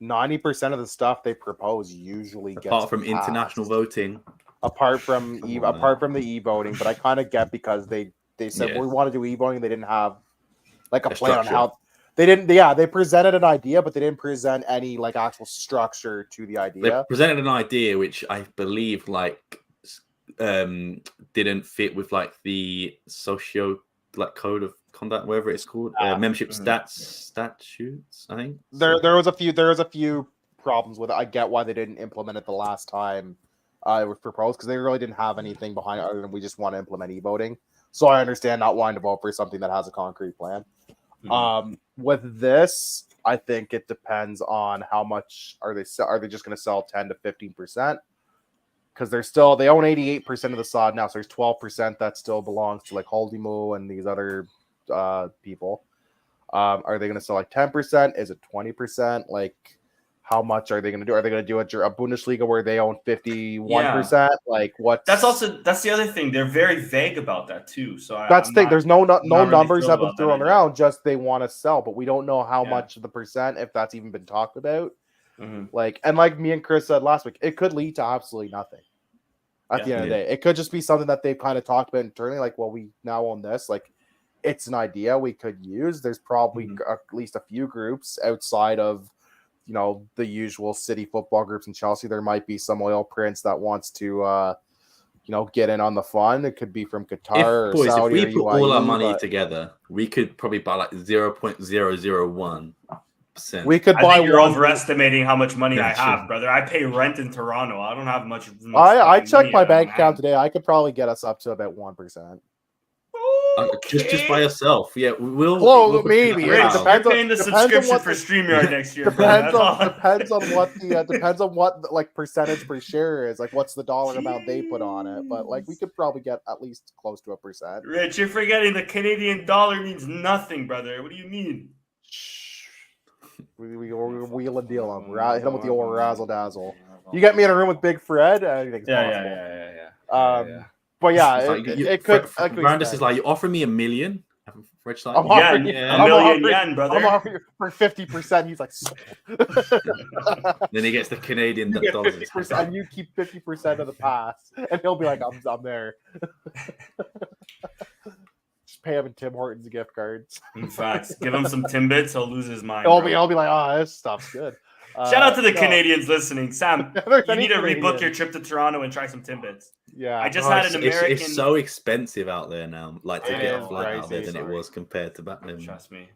90% of the stuff they propose usually gets apart from passed. International voting. Apart from the e-voting, but I kind of get because they said we want to do e-voting. They didn't have like a plan on how they didn't. Yeah, they presented an idea, but they didn't present any like actual structure to the idea. They presented an idea which I believe like didn't fit with like the socio like code of conduct, whatever it's called, membership statutes. I think there was a few problems with it. I get why they didn't implement it the last time it was proposed because they really didn't have anything behind it other than we just want to implement e-voting. So I understand not wanting to vote for something that has a concrete plan. With this, I think it depends on how much are they just going to sell 10 to 15%. Because they own 88% of the sod now, so there's 12% that still belongs to like Holdimo and these other people. Are they going to sell like 10%? Is it 20%? Like, how much are they going to do? Are they going to do a Bundesliga where they own 51%? Like what? That's the other thing. They're very vague about that too. So that's the thing. There's no numbers really have been thrown around. Just they want to sell, but we don't know how much of the percent, if that's even been talked about. Mm-hmm. Like me and Chris said last week, it could lead to absolutely nothing. At the end of the day, it could just be something that they've kind of talked about internally. Like, well, we now own this. Like, it's an idea we could use. There's probably at least a few groups outside of, the usual city football groups in Chelsea. There might be some oil prince that wants to, get in on the fun. It could be from Qatar or Saudi if we put UAE, all our money together, we could probably buy like 0.001%. We could buy. I think you're overestimating how much money I have, brother. I pay rent in Toronto. I don't have much. I checked my bank account today. I could probably get us up to about 1%. Just by yourself, yeah. We'll maybe. Rich, you're paying the subscription for StreamYard next year. Depends on what like percentage per share is. Like, what's the dollar amount they put on it? But like, we could probably get at least close to 1%. Rich, you're forgetting the Canadian dollar means nothing, brother. What do you mean? We wheel and deal him. Hit him with the old razzle dazzle. You get me in a room with Big Fred. Anything's possible. But yeah, it could. Brandis is like, you offering me $1 million? Rich, like, $1 million yen, brother. I'm offering for 50%. He's like, then he gets the Canadian dollars. 50%, and you keep 50% of the pass, and he'll be like, I'm there. Just pay him in Tim Hortons gift cards. In fact, give him some Timbits, he'll lose his mind. I'll be like, this stuff's good. Shout out to the Canadians listening. Sam, you need to rebook your trip to Toronto and try some Timbits. Yeah. I just had an American. It's so expensive out there now, like to get a flight out there than it was compared to back then. Trust me.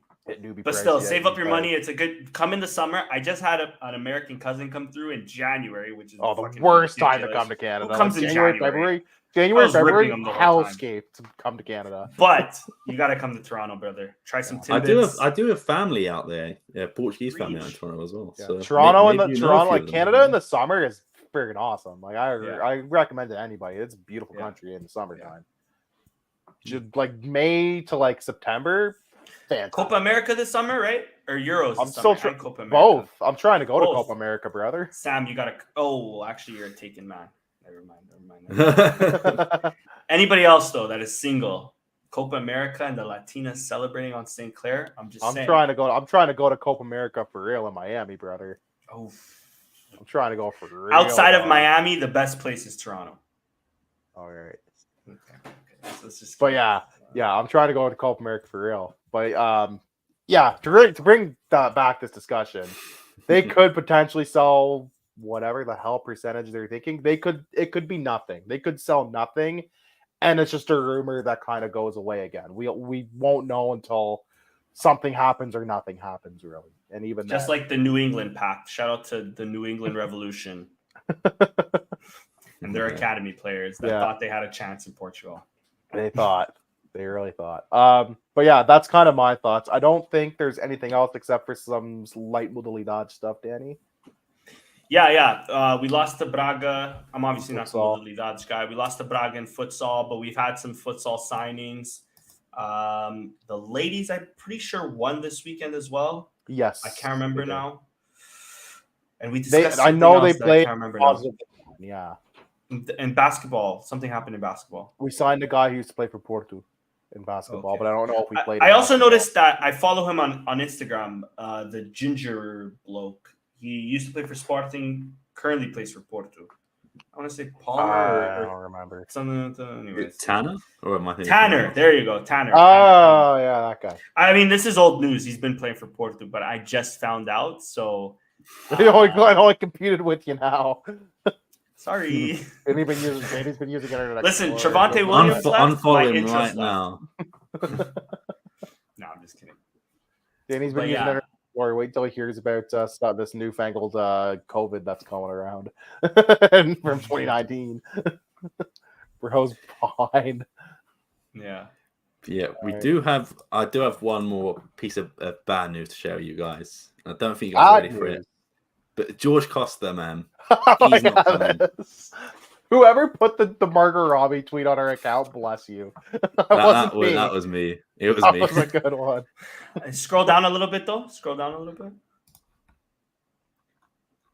But still, save up your money. It's a good come in the summer. I just had an American cousin come through in January, which is the worst time to come to Canada. Who comes in January, February, hellscape to come to Canada. But you got to come to Toronto, brother. Try some Timbits. I do have family out there. Yeah, Portuguese family out in Toronto as well. Yeah. So Toronto, like Canada in the summer is freaking awesome. Like I recommend it to anybody. It's a beautiful country in the summertime. Just like May to like September. Fantastic. Copa America this summer, right? Or Euros? I'm still Copa America. Both. I'm trying to go to Copa America, brother. Sam, you gotta. Oh, actually, you're a taken man. Never mind. Anybody else though that is single? Copa America and the Latinas celebrating on St. Clair. I'm trying to go to Copa America for real in Miami, brother. Oh, I'm trying to go for real. Outside of Miami, the best place is Toronto. All right. Okay. So let's just. But yeah, I'm trying to go to Copa America for real. But to bring back this discussion, they could potentially sell whatever the hell percentage they're thinking. It could be nothing. They could sell nothing, and it's just a rumor that kind of goes away again. We won't know until something happens or nothing happens, really. And even just like the New England Pact. Shout out to the New England Revolution and their academy players that thought they had a chance in Portugal. They really thought. But yeah, that's kind of my thoughts. I don't think there's anything else except for some light modalidad stuff, Danny. Yeah. We lost to Braga. I'm obviously not the modalidades guy. We lost to Braga in futsal, but we've had some futsal signings. The ladies, I'm pretty sure, won this weekend as well. Yes. I can't remember now. And we discussed I know they played. I can't remember yeah. In basketball, something happened in basketball. We signed a guy who used to play for Porto in basketball, but I don't know if we played. I also noticed that I follow him on Instagram. The ginger bloke. He used to play for Sporting. Currently plays for Porto. I want to say Palmer. I don't remember. Anyways. Tanner? Or am I thinking Tanner. There you go. Tanner. Oh, yeah, that guy. I mean, this is old news. He's been playing for Porto, but I just found out. So I only competed with you now. Sorry. And he's been using it. Listen, Trevante Williams unfollow him right now. No, I'm just kidding. Danny's been using it. Or wait till he hears about this newfangled COVID that's coming around from 2019. Bro's behind. Yeah. I do have one more piece of bad news to share with you guys. I don't think you guys are ready for it. But George Costa, man. He's not coming. Whoever put the Margot Robbie tweet on our account, bless you. That was me. It was me. That was a good one. Scroll down a little bit, though. Scroll down a little bit.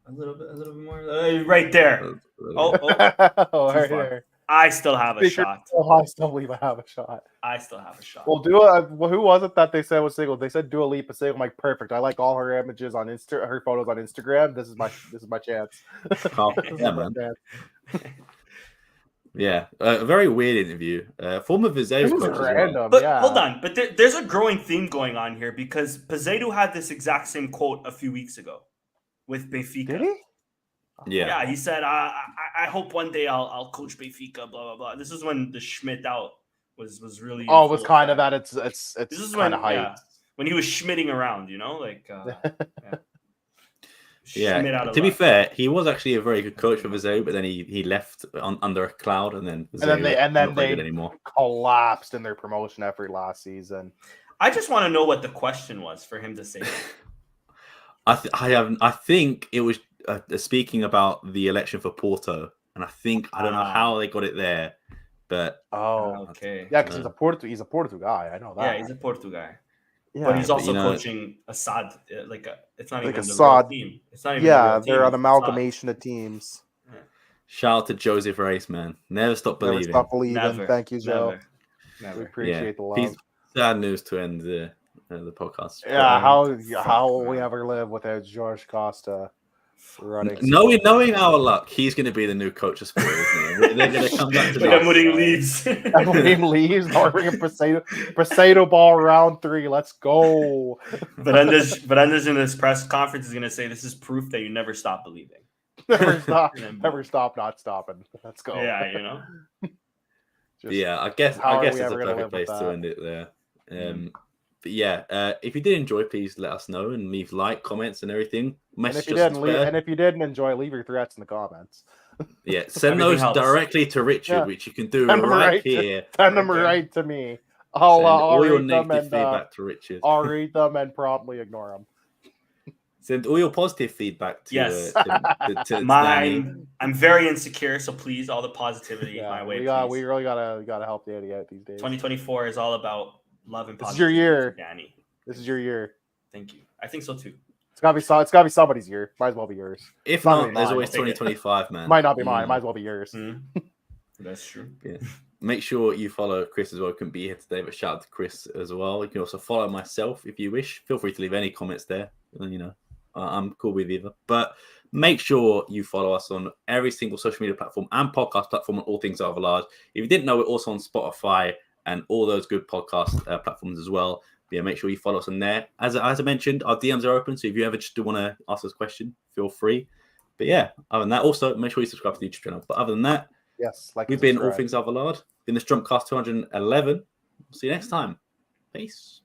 A little bit more. Right there. Oh, right there. I still have a shot. I still believe I have a shot. I still have a shot. Well, who was it that they said was single? They said Dua Lipa single. I'm like, perfect. I like all her images on her photos on Instagram. This is my chance. Yeah, man. Yeah, a very weird interview. Former Vizeu coach random, well. But yeah. hold on, but there's a growing theme going on here because Peseiro had this exact same quote a few weeks ago with Benfica. Did he? Yeah, he said, I hope one day I'll coach Benfica, blah, blah, blah. This is when the Schmidt out was really... Oh, it was kind of at its this is when, height. yeah, when he was schmitting around, you know? Like, yeah. To be fair, he was actually a very good coach for Vizeu, but then he left under a cloud, and then they anymore. Collapsed in their promotion effort last season. I just want to know what the question was for him to say that. I think it was speaking about the election for Porto, and I don't know how they got it there, but okay, yeah, because he's a Porto guy. I know that. Yeah, he's a Porto guy. Yeah, but he's also coaching Assad. It's not even Assad. The real team. It's not even they're an amalgamation of teams. Yeah. Shout out to Joseph Reis, man. Never stop believing. Never stop believing. Never. Thank you, Joe. Never. We appreciate the love. Sad news to end the podcast. Yeah, how will we ever live without George Costa running? Knowing our luck, he's going to be the new coach of Sport, isn't he? They're going to come back to like Amorim leaves. Amorim leaves. Now we're bringing Peseiro ball round 3. Let's go. But Anders in his press conference is going to say this is proof that you never stop believing. Never stop not stopping. Let's go. Yeah, you know. I guess it's a perfect place to end it there. But yeah, if you did enjoy, please let us know and leave comments and everything. And if you didn't enjoy, leave your threats in the comments. Yeah, send those directly to Richard, which you can do right here. Send them right to me. I'll read your them negative feedback to Richard. I'll read them and promptly ignore them. Send all your positive feedback to to mine. I'm very insecure, so please, all the positivity my way. We really gotta help Danny out these days. 2024 is all about love and positivity. This is your year, Danny. This is your year. Thank you. I think so too. It's gotta be somebody's year. Might as well be yours. If not, there's always 2025, man. Might not be mine. Might as well be yours. That's true. Yeah. Make sure you follow Chris as well. Couldn't be here today, but shout out to Chris as well. You can also follow myself if you wish. Feel free to leave any comments there. I'm cool with either. But make sure you follow us on every single social media platform and podcast platform on All Things Alvalade. If you didn't know, we're also on Spotify and all those good podcast platforms as well. But yeah, make sure you follow us on there. As I mentioned, our DMs are open. So if you ever just want to ask us a question, feel free. But yeah, other than that, also make sure you subscribe to the YouTube channel. But other than that, yes, we've been All Things Alvalade. Been the Strompcast 211. See you next time. Peace.